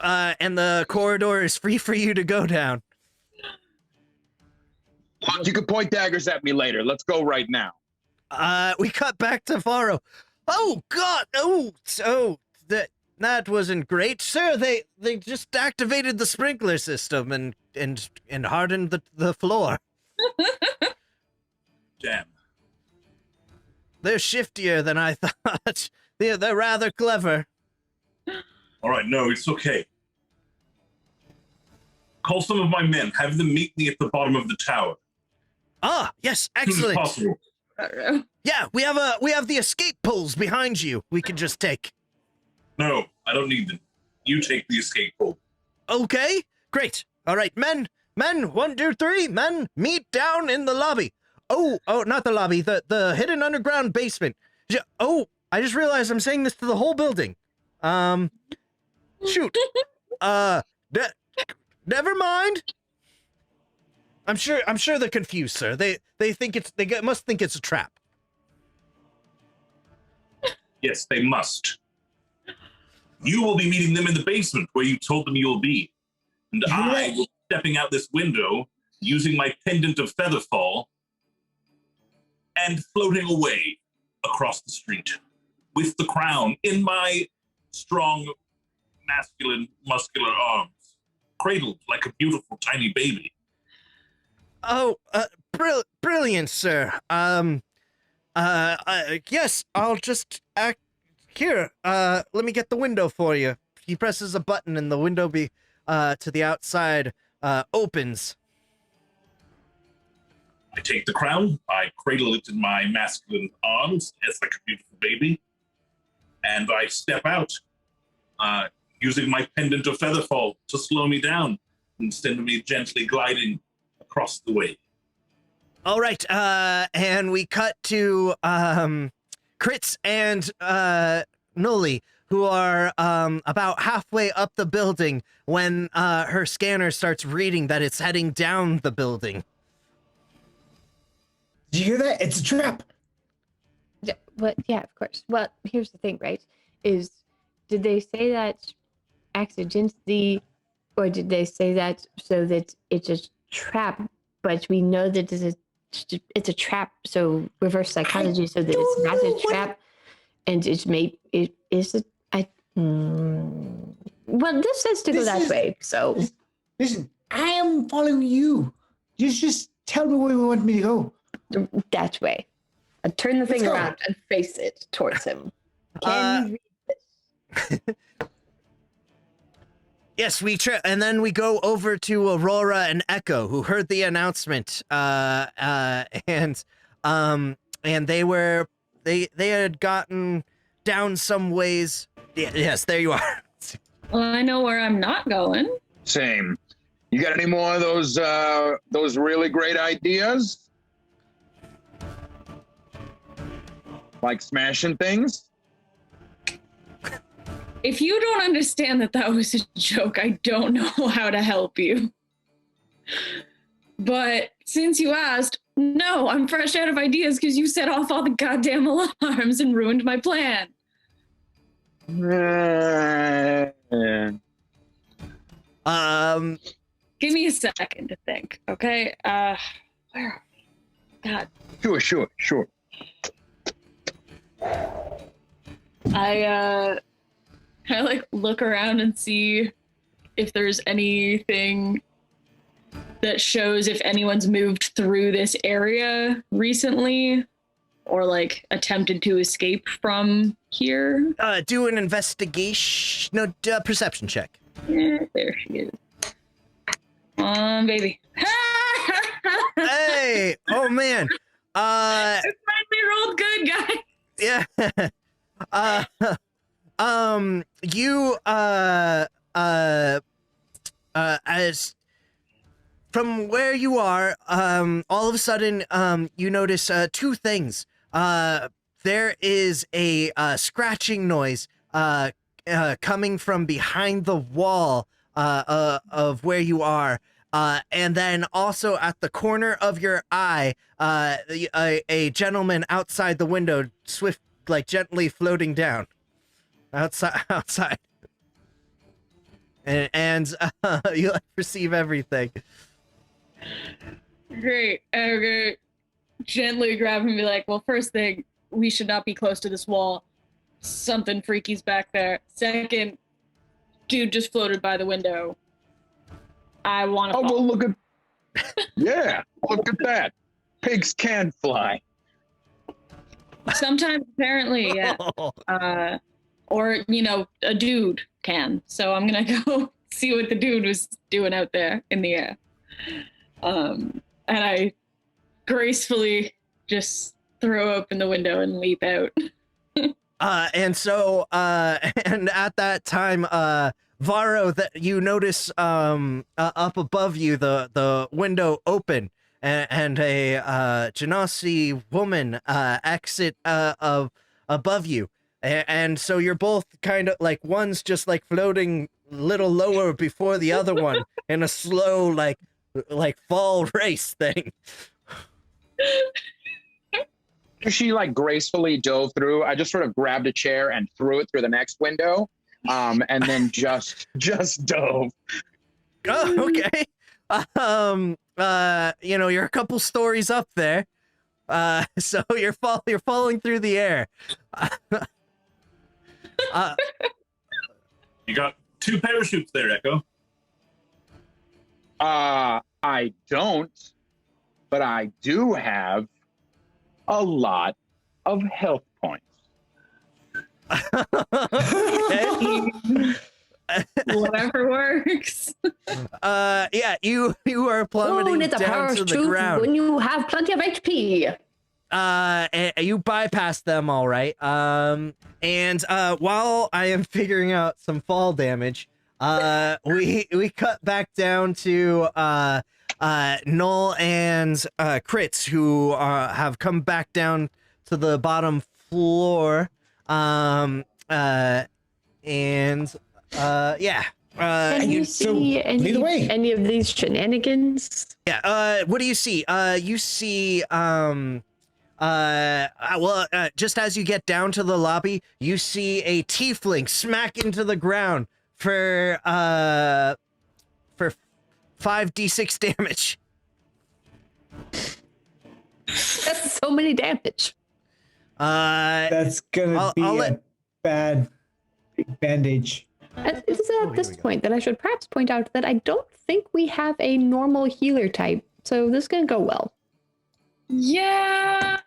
And the corridor is free for you to go down. You can point daggers at me later. Let's go right now. We cut back to Faro. Oh God! Oh, that wasn't great, sir. They just activated the sprinkler system and hardened the floor. Damn. They're shiftier than I thought. They're rather clever. All right, no, it's okay. Call some of my men. Have them meet me at the bottom of the tower. Ah, yes, As soon as excellent. possible. Yeah, we have the escape poles behind you. We can just take. No, I don't need them. You take the escape pole. Okay, great. All right, men, 1, 2, 3, men, meet down in the lobby. Oh, not the lobby, the hidden underground basement. I just realized I'm saying this to the whole building. Shoot. Never mind. I'm sure they're confused, sir. They must think it's a trap. Yes, they must. You will be meeting them in the basement where you told them you'll be. And I will be stepping out this window using my pendant of featherfall and floating away across the street with the crown in my strong, masculine, muscular arms, cradled like a beautiful tiny baby. Oh, brilliant, sir. Yes, I'll just act here. Let me get the window for you. He presses a button and the window to the outside opens. I take the crown, I cradle it in my masculine arms, it's like a beautiful baby, and I step out, using my pendant of featherfall to slow me down and send me gently gliding across the way. All right, and we cut to Kritz and Nully, who are about halfway up the building when her scanner starts reading that it's heading down the building. Did you hear that? It's a trap. Yeah, yeah, of course. Well, here's the thing, right? Did they say that accidentally, or did they say that so that it's a trap? But we know that it's a trap. So reverse psychology, so that it's not a trap, and it is it. Well, this says to go that way. So listen, I am following you. Just tell me where you want me to go. That way. I turn the thing go. around and face it towards him. Can you read this? Yes, and then we go over to Aurora and Echo, who heard the announcement, and they had gotten down some ways. Yes, there you are. Well, I know where I'm not going. Same. You got any more of those really great ideas? Like smashing things? If you don't understand that was a joke, I don't know how to help you. But since you asked, no, I'm fresh out of ideas because you set off all the goddamn alarms and ruined my plan. Give me a second to think, okay? Where are we? God. Sure. I like look around and see if there's anything that shows if anyone's moved through this area recently or like attempted to escape from here. Do an investigation, no, perception check. Yeah, there she is. Baby. Hey, oh man. It finally rolled good, guys. Yeah. You as from where you are, all of a sudden you notice two things. There is a scratching noise coming from behind the wall of where you are. And then also at the corner of your eye, a gentleman outside the window, gently floating down outside. And you perceive everything. Great. Okay. Gently grab him and be like, well, first thing, we should not be close to this wall. Something freaky's back there. Second, dude just floated by the window. I want to. Oh, well, look at. Yeah, look at that. Pigs can fly. Sometimes, apparently, yeah. Or, a dude can. So I'm going to go see what the dude was doing out there in the air. And I gracefully just throw open the window and leap out. And at that time, Varro, that you notice up above you the window open and a Genasi woman exit above you, and so you're both kind of like, one's just like floating a little lower before the other one in a slow like fall race thing. She like gracefully dove through. I just sort of grabbed a chair and threw it through the next window, and then just dove. Oh, okay. You're a couple stories up there, so you're falling through the air. You got 2 parachutes there, Echo. I don't, but I do have a lot of health points. Okay. Whatever works. Yeah, you are plummeting it's a down to the parachute ground. when you have plenty of HP. You bypass them all right. And while I am figuring out some fall damage, we cut back down to Null and Crits, who have come back down to the bottom floor. Yeah. Can you see lead the way. any of these shenanigans? Yeah. What do you see? You see just as you get down to the lobby, you see a tiefling smack into the ground for 5d6 damage. That's so many damage. That's gonna be a bad big bandage. It is at this point that I should perhaps point out that I don't think we have a normal healer type, so this is gonna go well. Yeah.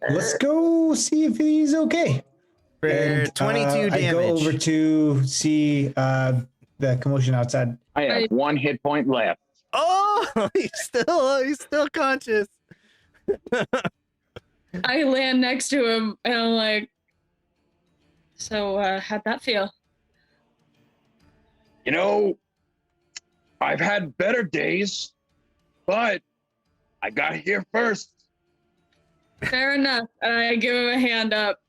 Let's go see if he's okay. for And, 22 damage. I go over to see the commotion outside. I have Right. 1 hit point left. Oh, he's still conscious. I land next to him and I'm like, so how'd that feel? You know, I've had better days, but I got here first. Fair enough. And I give him a hand up.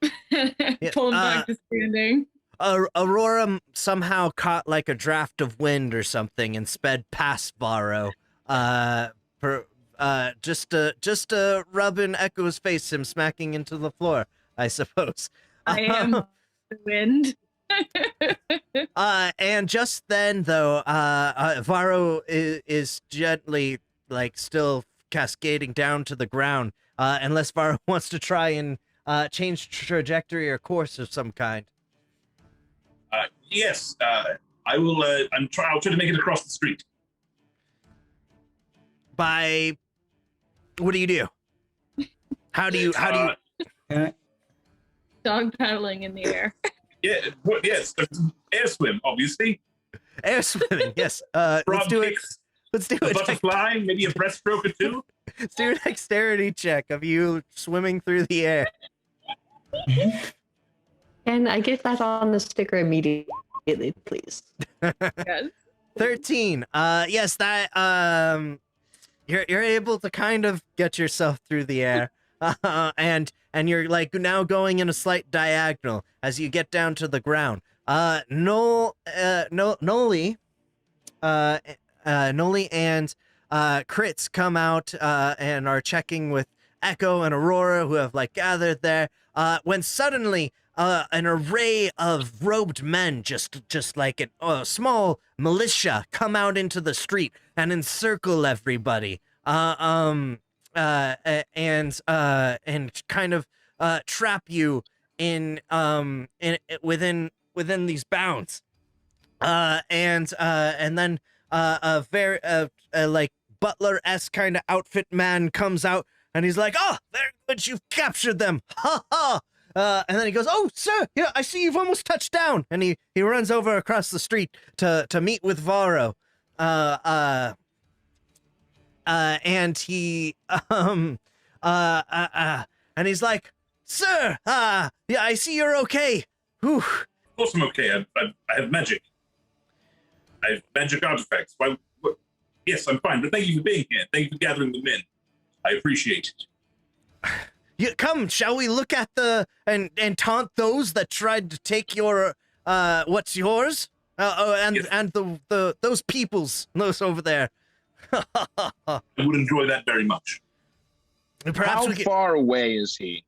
Pull him back to standing. Aurora somehow caught like a draft of wind or something and sped past Varro. Just to rub in Echo's face, him smacking into the floor, I suppose. I am the wind. And just then, though, Varro is gently, like, still cascading down to the ground, unless Varro wants to try and change trajectory or course of some kind. Yes, I will. I'll try to make it across the street. By what do you do? How do you? Dog paddling in the air. Yeah. Yes. Air swim, obviously. Air swimming. Yes. Let's do it. Let's do A it. butterfly, maybe a breaststroke or two. Let's do a dexterity check of you swimming through the air. And I get that on the sticker immediately, please. Yes. 13. Yes, that you're able to kind of get yourself through the air. And you're like now going in a slight diagonal as you get down to the ground. Noli and Crits come out and are checking with Echo and Aurora, who have like gathered there. When suddenly an array of robed men, just like a small militia, come out into the street and encircle everybody. And kind of trap you in within these bounds. And then a very like butler-esque kind of outfit man comes out and he's like, "Oh, very good, you've captured them, ha ha!" And then he goes, "Oh, sir, yeah, I see you've almost touched down." And he runs over across the street to meet with Varro. And he and he's like, "Sir, yeah, I see you're okay." Whew. Of course I'm okay. I have magic. I have magic artifacts. Yes, I'm fine. But thank you for being here. Thank you for gathering them in. I appreciate it. Come, shall we look at and taunt those that tried to take your what's yours? Yes. And those peoples, those over there. I would enjoy that very much. Perhaps How far away is he?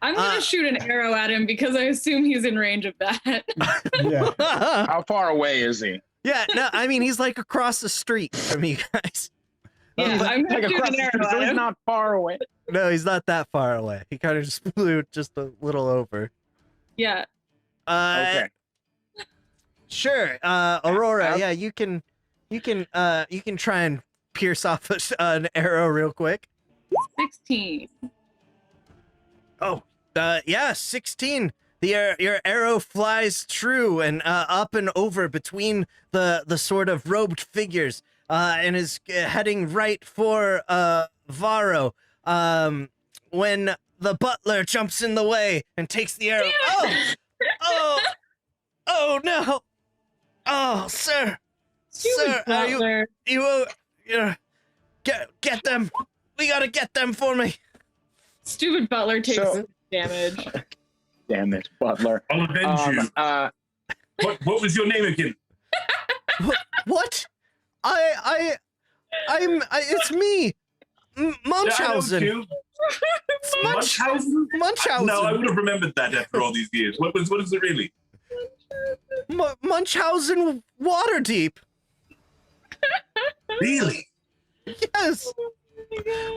I'm gonna shoot an arrow at him because I assume he's in range of that. Yeah. How far away is he? Yeah, no, I mean he's like across the street from you guys. Yeah, I'm gonna Like shoot across an the arrow street, so at he's him. not far away. No, he's not that far away. He kind of just flew just a little over. Yeah. Okay. Sure, Aurora. Yeah, you can try and pierce off an arrow real quick. 16. Oh, yeah, 16. Your arrow flies true and up and over between the sort of robed figures, and is heading right for Varro. When the butler jumps in the way and takes the arrow. Oh no! Oh, sir, Stupid butler. get them. We gotta get them for me. Stupid butler takes So- damage. Damn it, Butler. I'll avenge you. What was your name again? What? It's me, Munchausen. Yeah, I know too. Munchausen? Munchausen. No, I would have remembered that after all these years. What is it really? Munchausen Waterdeep. Really? Yes.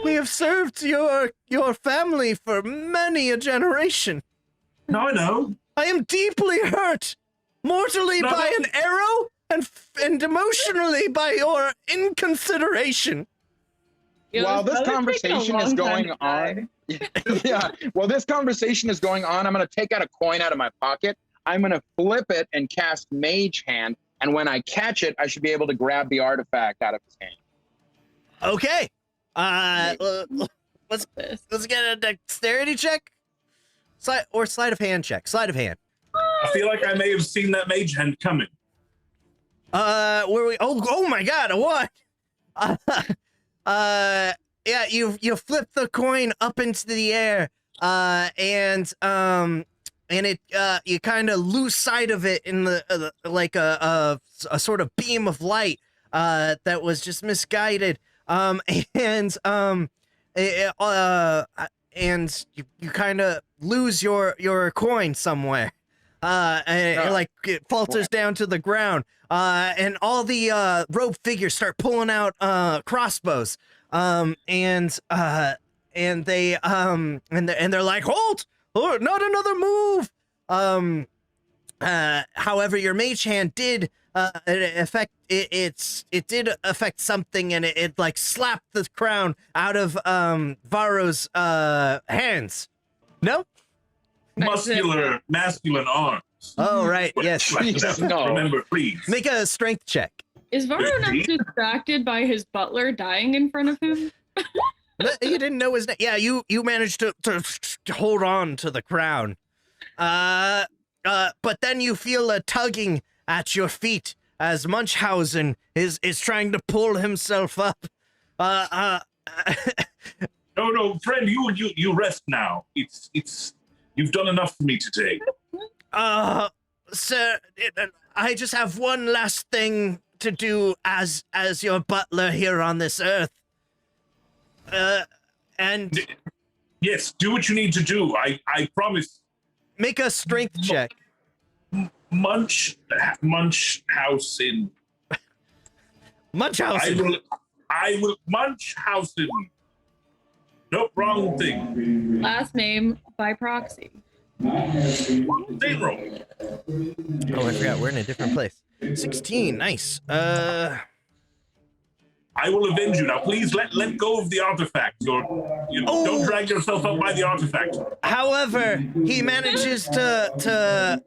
We have served your family for many a generation. No, I know. I am deeply hurt, mortally No, by no. an arrow and emotionally by your inconsideration. You know, While this probably taken a conversation is long time going to die. on, yeah, while this conversation is going on, I'm going to take out a coin out of my pocket. I'm going to flip it and cast Mage Hand. And when I catch it, I should be able to grab the artifact out of his hand. Okay. Let's get a dexterity check. Sleight of hand check. Sleight of hand. I feel like I may have seen that mage hand coming. Where we? Oh my God! A what? Yeah, you flip the coin up into the air, and it you kind of lose sight of it in the like a sort of beam of light that was just misguided, and you kind of lose your coin somewhere. And it falters down to the ground. And all the robed figures start pulling out crossbows. And they're like, halt! Oh, not another move. However, your mage hand did it did affect something, and it like slapped the crown out of Varro's hands. No? Masculine arms. Oh, right. Yes. No. Remember, please. Make a strength check. Is Varro not distracted by his butler dying in front of him? You didn't know his name. Yeah, you managed to hold on to the crown. But then you feel a tugging at your feet as Munchausen is trying to pull himself up. No, friend, you rest now. It's you've done enough for me today. Sir, I just have one last thing to do as your butler here on this earth. And yes, do what you need to do. I promise. Make a strength check. Munchhausen. Munchausen. I will Munchhausen. Nope, wrong thing. Last name by proxy. Same roll. Oh, I forgot. We're in a different place. 16. Nice. I will avenge you. Now, please let go of the artifact. Don't drag yourself up by the artifact. However, he manages to.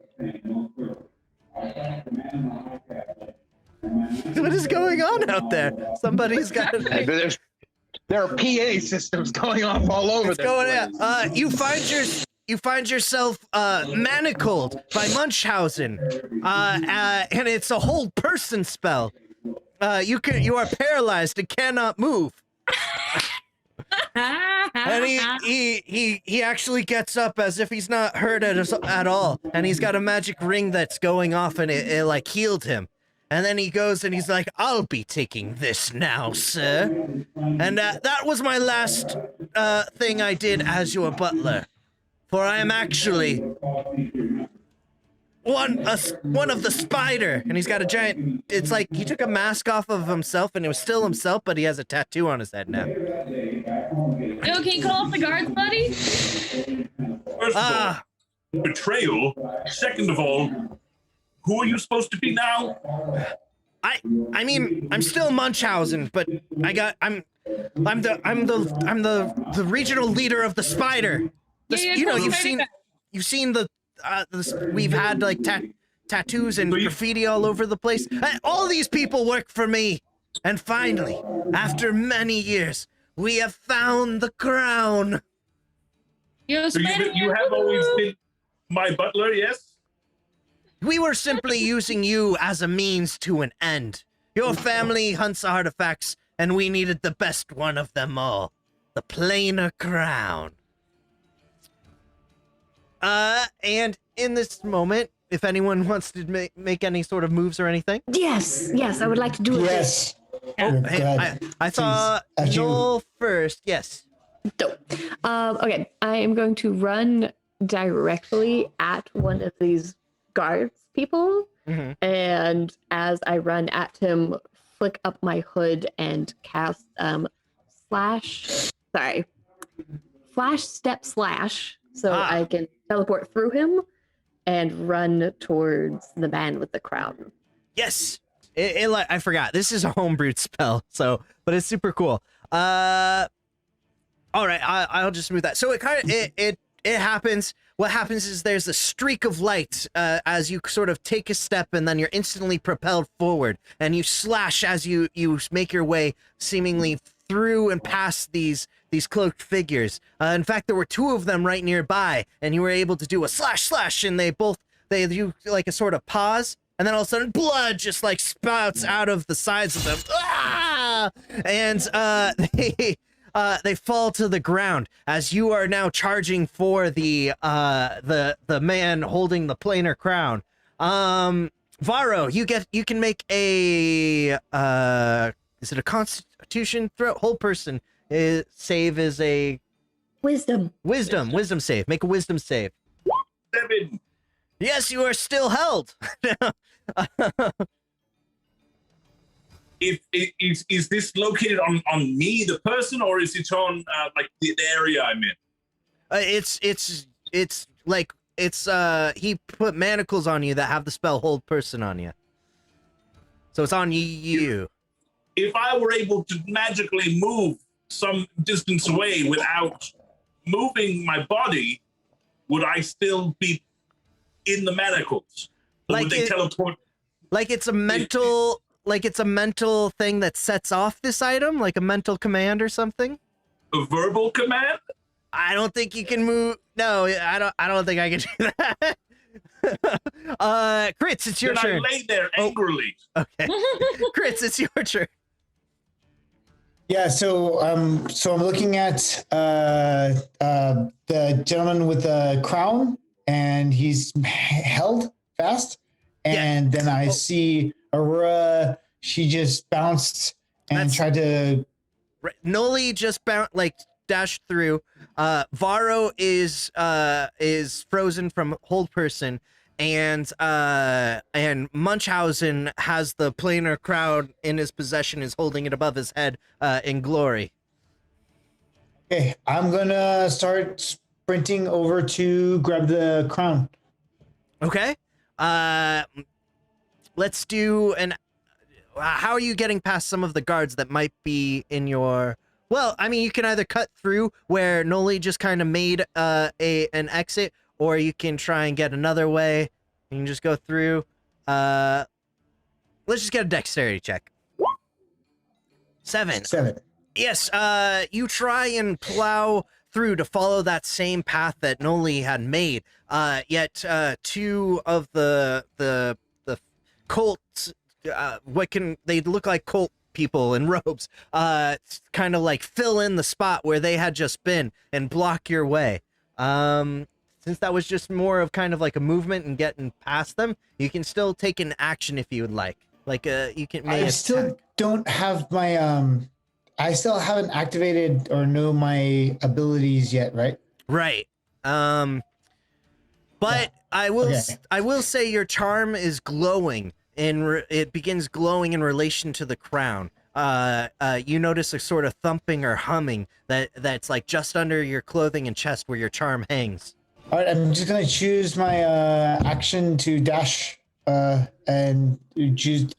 What is going on out there? Somebody's got. There are PA systems going off all over. What's going on? You find yourself manacled by Munchausen, and it's a whole person spell. You are paralyzed and cannot move. And he actually gets up as if he's not hurt at all, and he's got a magic ring that's going off, and it like healed him. And then he goes and he's like, I'll be taking this now, sir. And that was my last thing I did as your butler. For I am actually one of the spider. And he's got a giant, it's like he took a mask off of himself and it was still himself, but he has a tattoo on his head now. Yo, can you call up the guards, buddy? First of all, betrayal. Second of all, who are you supposed to be now? I mean, I'm still Munchausen, but I'm the regional leader of the spider. You've seen the we've had like tattoos and graffiti all over the place. All these people work for me, and finally, after many years, we have found the crown. Yo, So you have always been my butler, yes? We were simply using you as a means to an end. Your family hunts artifacts, and we needed the best one of them all, the planar crown. And in this moment, if anyone wants to make any sort of moves or anything. Yes, I would like to do it. Yes. Oh, hey, I saw Joel first. Yes. Dope. Okay, I am going to run directly at one of these guards people, and as I run at him, flick up my hood and cast flash step slash, so I can teleport through him and run towards the man with the crown. Yes. I forgot. This is a homebrewed spell, but it's super cool. All right, I'll just move that. So it happens. What happens is there's a streak of light as you sort of take a step, and then you're instantly propelled forward, and you slash as you make your way seemingly through and past these cloaked figures. In fact, there were two of them right nearby, and you were able to do a slash, and they do like a sort of pause, and then all of a sudden blood just like spouts out of the sides of them. Ah! And they fall to the ground as you are now charging for the man holding the planar crown. Varro, you can make a is it a Constitution throw? Whole person save is a Wisdom save. Make a wisdom save. 7. Yes, you are still held. Is this located on me, the person, or is it on like the area I'm in? It's like he put manacles on you that have the spell hold person on you. So it's on you. If I were able to magically move some distance away without moving my body, would I still be in the manacles? Or Like would they teleport? Like it's a mental thing that sets off this item, like a mental command or something. A verbal command? I don't think you can move. No, I don't think I can do that. Crits, it's your then turn. I lay there angrily. Okay. Crits, it's your turn. Yeah, so I'm looking at the gentleman with the crown, and he's held fast. And then I see Aurora. She just bounced and tried to. Noli just dashed through. Varro is frozen from hold person, and Munchausen has the planar crown in his possession, is holding it above his head in glory. Okay, I'm gonna start sprinting over to grab the crown. Okay. Let's do an. How are you getting past some of the guards that might be in your? Well, I mean, you can either cut through where Noli just kind of made an exit, or you can try and get another way. You can just go through. Let's just get a dexterity check. 7. 7. Yes. You try and plow through to follow that same path that Noli had made. Yet two of the cults, they look like cult people in robes, kind of like fill in the spot where they had just been and block your way. Since that was just more of kind of like a movement and getting past them, you can still take an action if you would like. Like you can. I still don't have my I still haven't activated or know my abilities yet, right? Right. But yeah. I will say your charm is glowing, and it begins glowing in relation to the crown. You notice a sort of thumping or humming that's like just under your clothing and chest where your charm hangs. All right, I'm just gonna choose my action to dash and use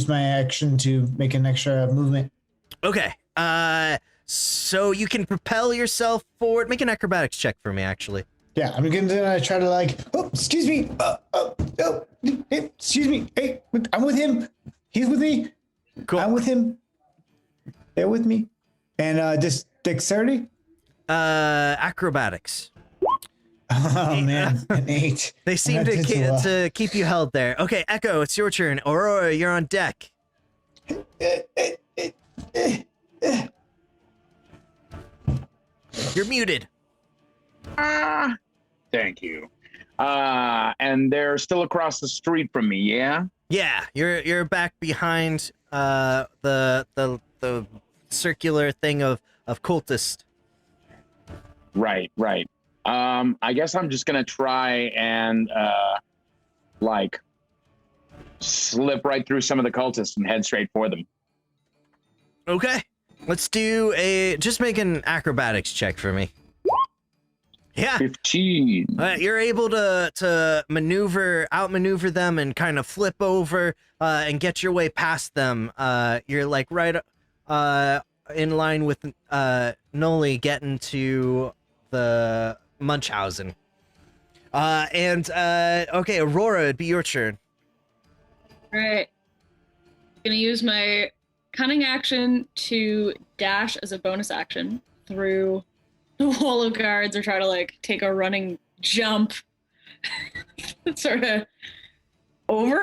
my action to make an extra movement. Okay. So you can propel yourself forward. Make an acrobatics check for me, actually. Yeah, I'm gonna try to excuse me. Excuse me. Hey, I'm with him. He's with me. Cool. I'm with him. They're with me. And just dexterity? Acrobatics. Oh man, an 8. They seem to keep you held there. Okay, Echo, it's your turn. Aurora, you're on deck. You're muted. Thank you. And they're still across the street from me, yeah? Yeah, you're back behind the circular thing of cultist. Right. I guess I'm just gonna try and slip right through some of the cultists and head straight for them. Okay. Let's do just make an acrobatics check for me. Yeah. 15. You're able to outmaneuver them and kind of flip over and get your way past them. You're like right in line with Noli getting to the Munchausen. Okay, Aurora, it'd be your turn. All right. Gonna use my cunning action to dash as a bonus action through the wall of guards, or try to like take a running jump sort of over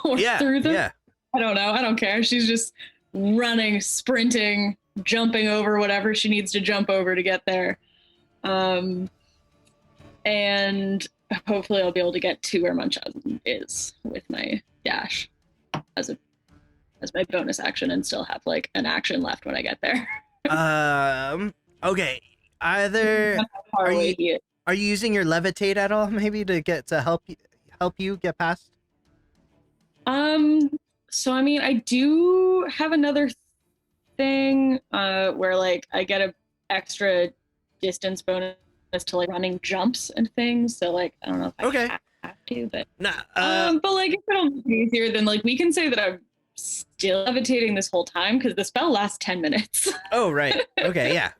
or through them. Yeah. I don't know. I don't care. She's just running, sprinting, jumping over whatever she needs to jump over to get there. And hopefully I'll be able to get to where Munchausen is with my dash as my bonus action, and still have like an action left when I get there. Okay. Either Are you using your levitate at all, maybe to help you get past? So I mean, I do have another thing where like I get a extra distance bonus to like running jumps and things. So like I don't know if I have to, but but like if it'll be easier, then like we can say that I'm still levitating this whole time because the spell lasts 10 minutes. Oh right. Okay. Yeah.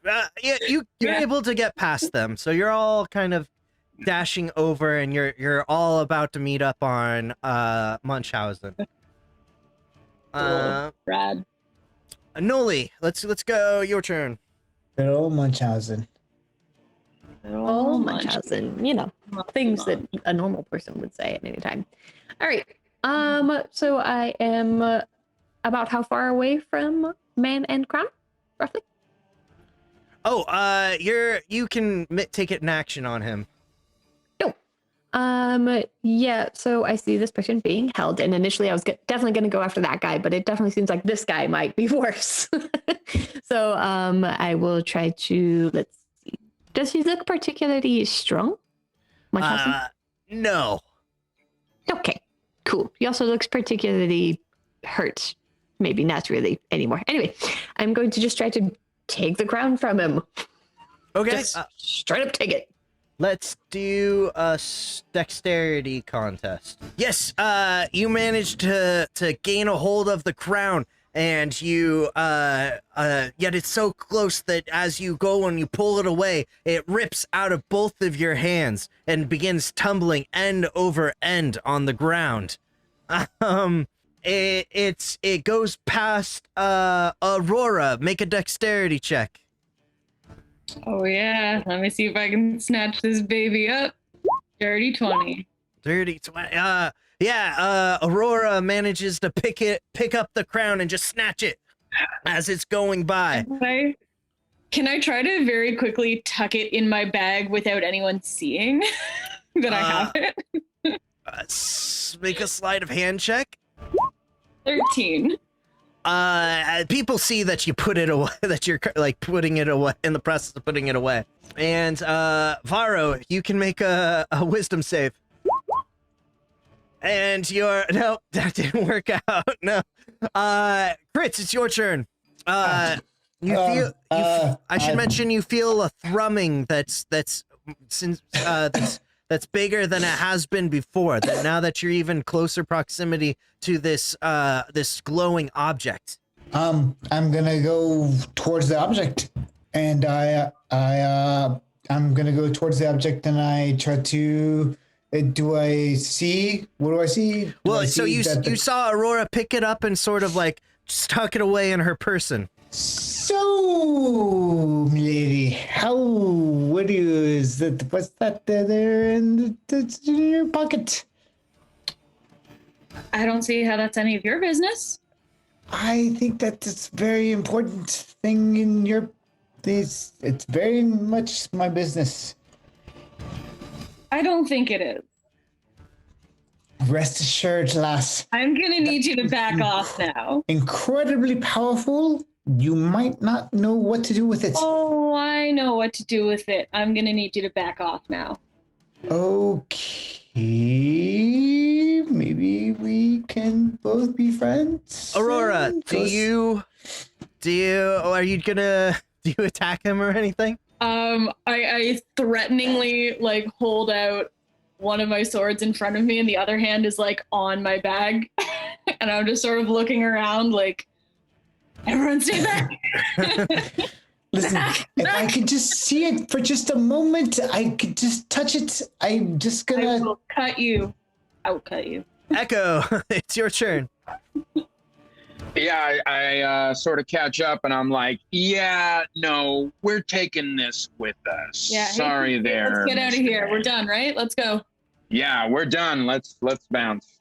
You're able to get past them, so you're all kind of dashing over, and you're all about to meet up on Munchausen. Rad. Noli, let's go. Your turn. Good old Munchausen. Oh, Munchausen. You know, things that a normal person would say at any time. All right. So I am about how far away from Man and Crown, roughly? Oh, you can take it in action on him. Yeah, so I see this person being held, and initially I was definitely going to go after that guy, but it definitely seems like this guy might be worse. So, I will try to, let's see. Does he look particularly strong? No. Okay, cool. He also looks particularly hurt. Maybe not really anymore. Anyway, I'm going to just try to take the crown from him. Okay. Just straight up take it. Let's do a dexterity contest. Yes, you managed to gain a hold of the crown, and you yet it's so close that as you go and you pull it away, it rips out of both of your hands and begins tumbling end over end on the ground. It goes past Aurora. Make a dexterity check. Oh yeah, let me see if I can snatch this baby up. Dirty 20. Dirty 20. Aurora manages to pick up the crown and just snatch it as it's going by. Can I try to very quickly tuck it in my bag without anyone seeing that I have it? Make a sleight of hand check. 13. People see that you put it away, that you're like putting it away in the process of putting it away. And Varo, you can make a wisdom save. And no, that didn't work out. No. Fritz, it's your turn. I should mention you feel a thrumming that's bigger than it has been before. That now that you're even closer proximity to this glowing object. I'm gonna go towards the object, and I'm gonna go towards the object, and I try to. Do I see? What do I see? You saw Aurora pick it up and sort of like stuck it away in her person. So, milady, what is that? What's that there in your pocket? I don't see how that's any of your business. I think that's a very important thing in your. It's very much my business. I don't think it is. Rest assured, lass. I'm gonna need you to back off now. Incredibly powerful. You might not know what to do with it. Oh, I know what to do with it. I'm gonna need you to back off now. Okay. Maybe we can both be friends. Aurora, are you attack him or anything? I threateningly like hold out one of my swords in front of me, and the other hand is like on my bag, and I'm just sort of looking around like, Everyone stay back. Listen, if I could just see it for just a moment, I could just touch it. I'm just I gonna. will cut you. I will cut you. Echo, it's your turn. Yeah, I sort of catch up and I'm like, yeah, no, we're taking this with us. Yeah. Sorry there. Let's get out of Mr. here. Man. We're done, right? Let's go. Yeah, we're done. Let's bounce.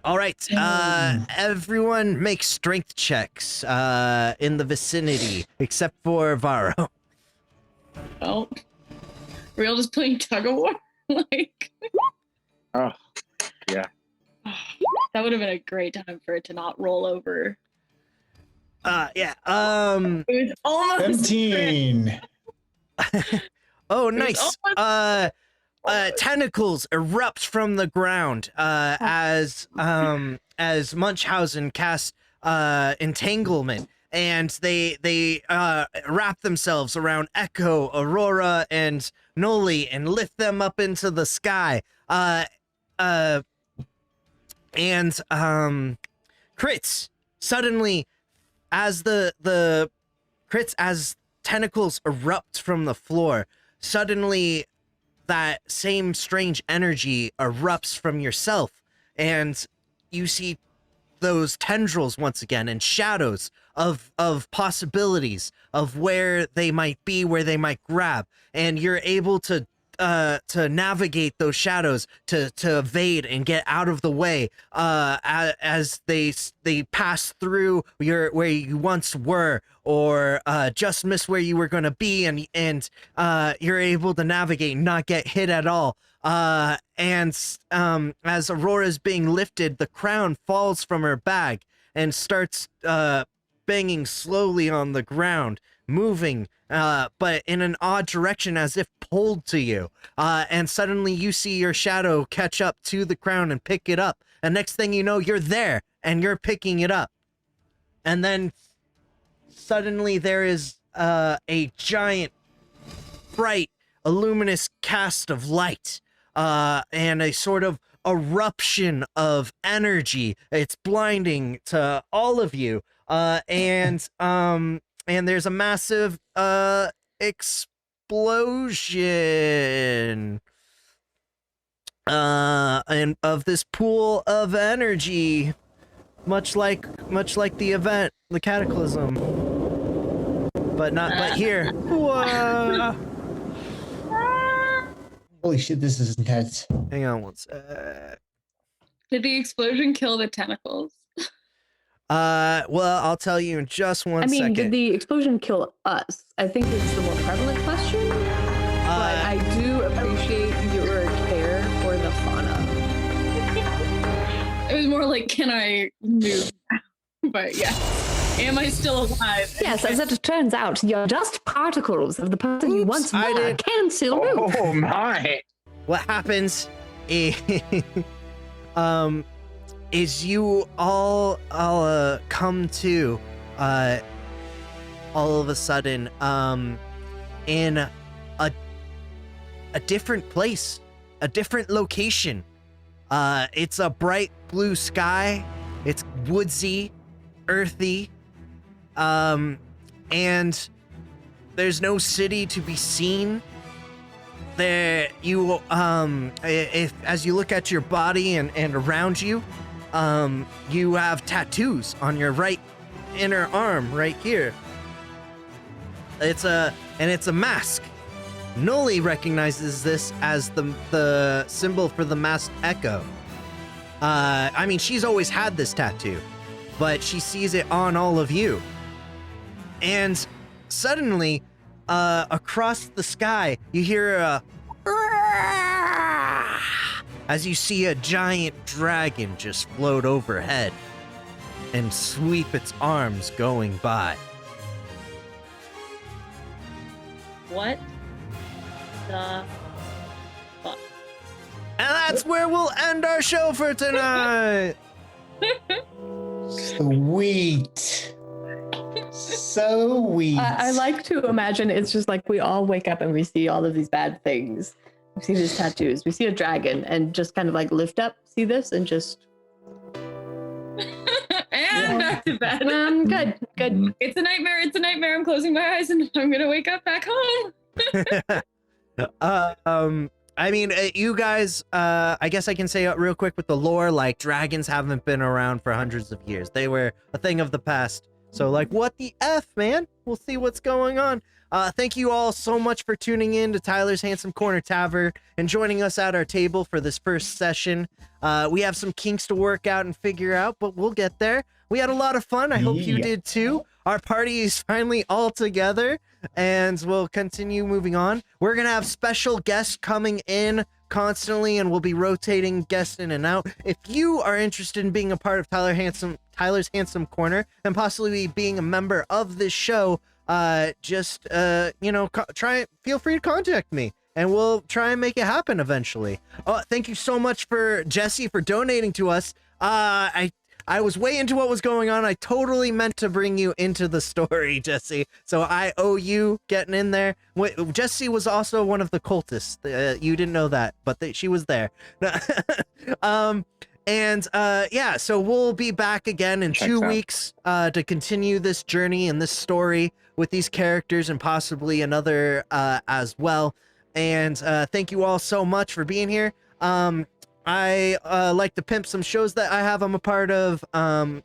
All right, everyone make strength checks in the vicinity, except for Varro. Oh. We're all just playing tug of war? Like. Oh, yeah. That would have been a great time for it to not roll over. Yeah, It was almost 17. Oh, nice. Tentacles erupt from the ground as Munchausen casts entanglement, and they wrap themselves around Echo, Aurora, and Noli and lift them up into the sky. And crits suddenly, as the crits as tentacles erupt from the floor, suddenly that same strange energy erupts from yourself, and you see those tendrils once again and shadows of possibilities of where they might be, where they might grab, and you're able to navigate those shadows to evade and get out of the way as they pass through where you once were, or just miss where you were going to be, and you're able to navigate and not get hit at all. And as Aurora's being lifted, the crown falls from her bag and starts banging slowly on the ground, moving but in an odd direction, as if pulled to you. And suddenly you see your shadow catch up to the crown and pick it up. And next thing you know, you're there and you're picking it up. And then suddenly there is a giant, bright, luminous cast of light and a sort of eruption of energy. It's blinding to all of you. And there's a massive explosion and of this pool of energy, much like the event, the cataclysm, but here. Whoa. Holy shit, this is intense. Hang on one sec. Did the explosion kill the tentacles? Well, I'll tell you in just one second. Did the explosion kill us? I think it's the more prevalent question. But I do appreciate your care for the fauna. It was more like, can I move? But yeah. Am I still alive? Yes, as it turns out, you're just particles of the person you once were. Can still move. Oh my! What happens is, is you all come to all of a sudden in a different place, a different location. It's a bright blue sky. It's woodsy, earthy, and there's no city to be seen. There, you if as you look at your body and around you, you have tattoos on your right inner arm right here. It's a mask. Noli recognizes this as the symbol for the masked Echo. I mean, she's always had this tattoo, but she sees it on all of you. And suddenly, across the sky, you hear a as you see a giant dragon just float overhead and sweep its arms going by. What the fuck? And that's where we'll end our show for tonight. Sweet. Sweet. I like to imagine it's just like we all wake up and we see all of these bad things. We see these tattoos. We see a dragon and just kind of like lift up, see this, and just... And back to bed. Good. It's a nightmare. It's a nightmare. I'm closing my eyes and I'm gonna wake up back home. I mean, you guys, I guess I can say real quick with the lore, like, dragons haven't been around for hundreds of years. They were a thing of the past. So, like, what the F, man? We'll see what's going on. Thank you all so much for tuning in to Tyler's Handsome Corner Tavern and joining us at our table for this first session. We have some kinks to work out and figure out, but we'll get there. We had a lot of fun. I hope you did too. Our party is finally all together, and we'll continue moving on. We're going to have special guests coming in constantly, and we'll be rotating guests in and out. If you are interested in being a part of Tyler's Handsome Corner and possibly being a member of this show, just feel free to contact me and we'll try and make it happen eventually. Thank you so much for Jesse for donating to us. I was way into what was going on. I totally meant to bring you into the story, Jesse. So I owe you getting in there. Jesse was also one of the cultists. You didn't know that, but she was there. So we'll be back again in 2 weeks to continue this journey and this story with these characters and possibly another as well. And thank you all so much for being here. I like to pimp some shows that I have. I'm a part of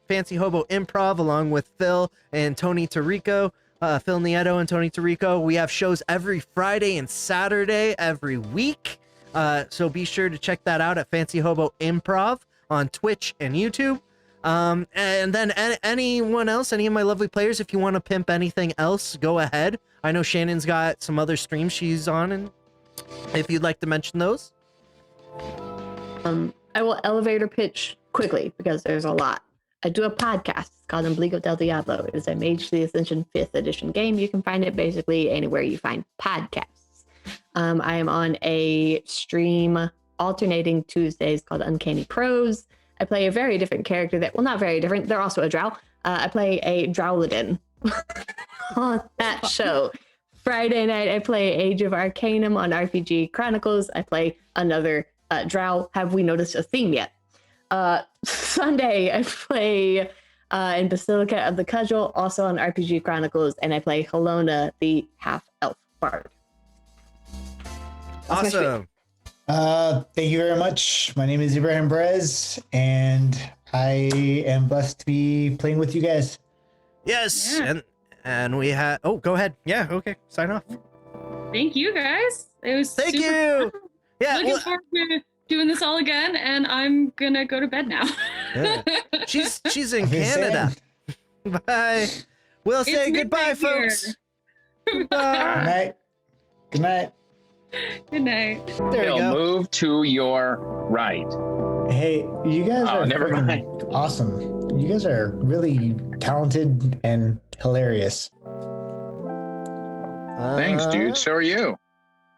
Fancy Hobo Improv along with Phil and Tony Tarico. Phil Nieto and Tony Tarico. We have shows every Friday and Saturday every week. So be sure to check that out at Fancy Hobo Improv on Twitch and YouTube. And then anyone else, any of my lovely players, if you want to pimp anything else, go ahead. I know Shannon's got some other streams she's on, and if you'd like to mention those. I will elevator pitch quickly because there's a lot. I do a podcast. It's called Ombligo del Diablo. It is a Mage the Ascension 5th edition game. You can find it basically anywhere you find podcasts. I am on a stream alternating Tuesdays called Uncanny Prose. I play a very different character not very different. They're also a drow. I play a Drowladin on that show. Friday night, I play Age of Arcanum on RPG Chronicles. I play another drow. Have we noticed a theme yet? Sunday, I play in Basilica of the Cudgel, also on RPG Chronicles, and I play Helona, the half-elf bard. Awesome. Thank you very much. My name is Ibrahim Brez, and I am blessed to be playing with you guys. Yes, and we had. Oh, go ahead. Yeah, okay. Sign off. Thank you, guys. It was Thank super you. fun. Yeah, Looking forward to doing this all again, and I'm gonna go to bed now. Yeah. She's in Canada. Bye. We'll say goodbye, folks. Goodbye. Good night. Good night. There you go. Move to your right. Hey, you guys are never freaking mind. awesome. You guys are really talented and hilarious. Thanks, dude. So are you.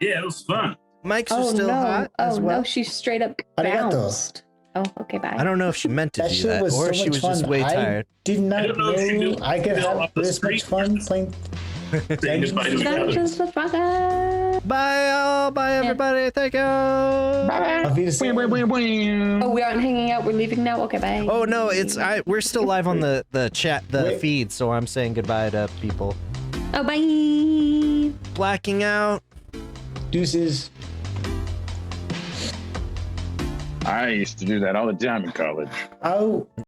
Yeah, it was fun. Mike's are still hot as well. No, she straight up Arigato. bounced. Oh, okay, bye. I don't know if she meant to That do shit that was or so she much was just fun. way I tired. did not don't know if she know knew I could Phil have up the this much street. fun playing. Saying goodbye to each other. Dungeons with Dragons. Bye, all. Bye, everybody. Thank you. Auf Wiedersehen. Oh, we aren't hanging out. We're leaving now. Okay, bye. Oh no, we're still live on the chat, Wait. feed, so I'm saying goodbye to people. Oh, bye. Blacking out. Deuces. I used to do that all the time in college. Oh.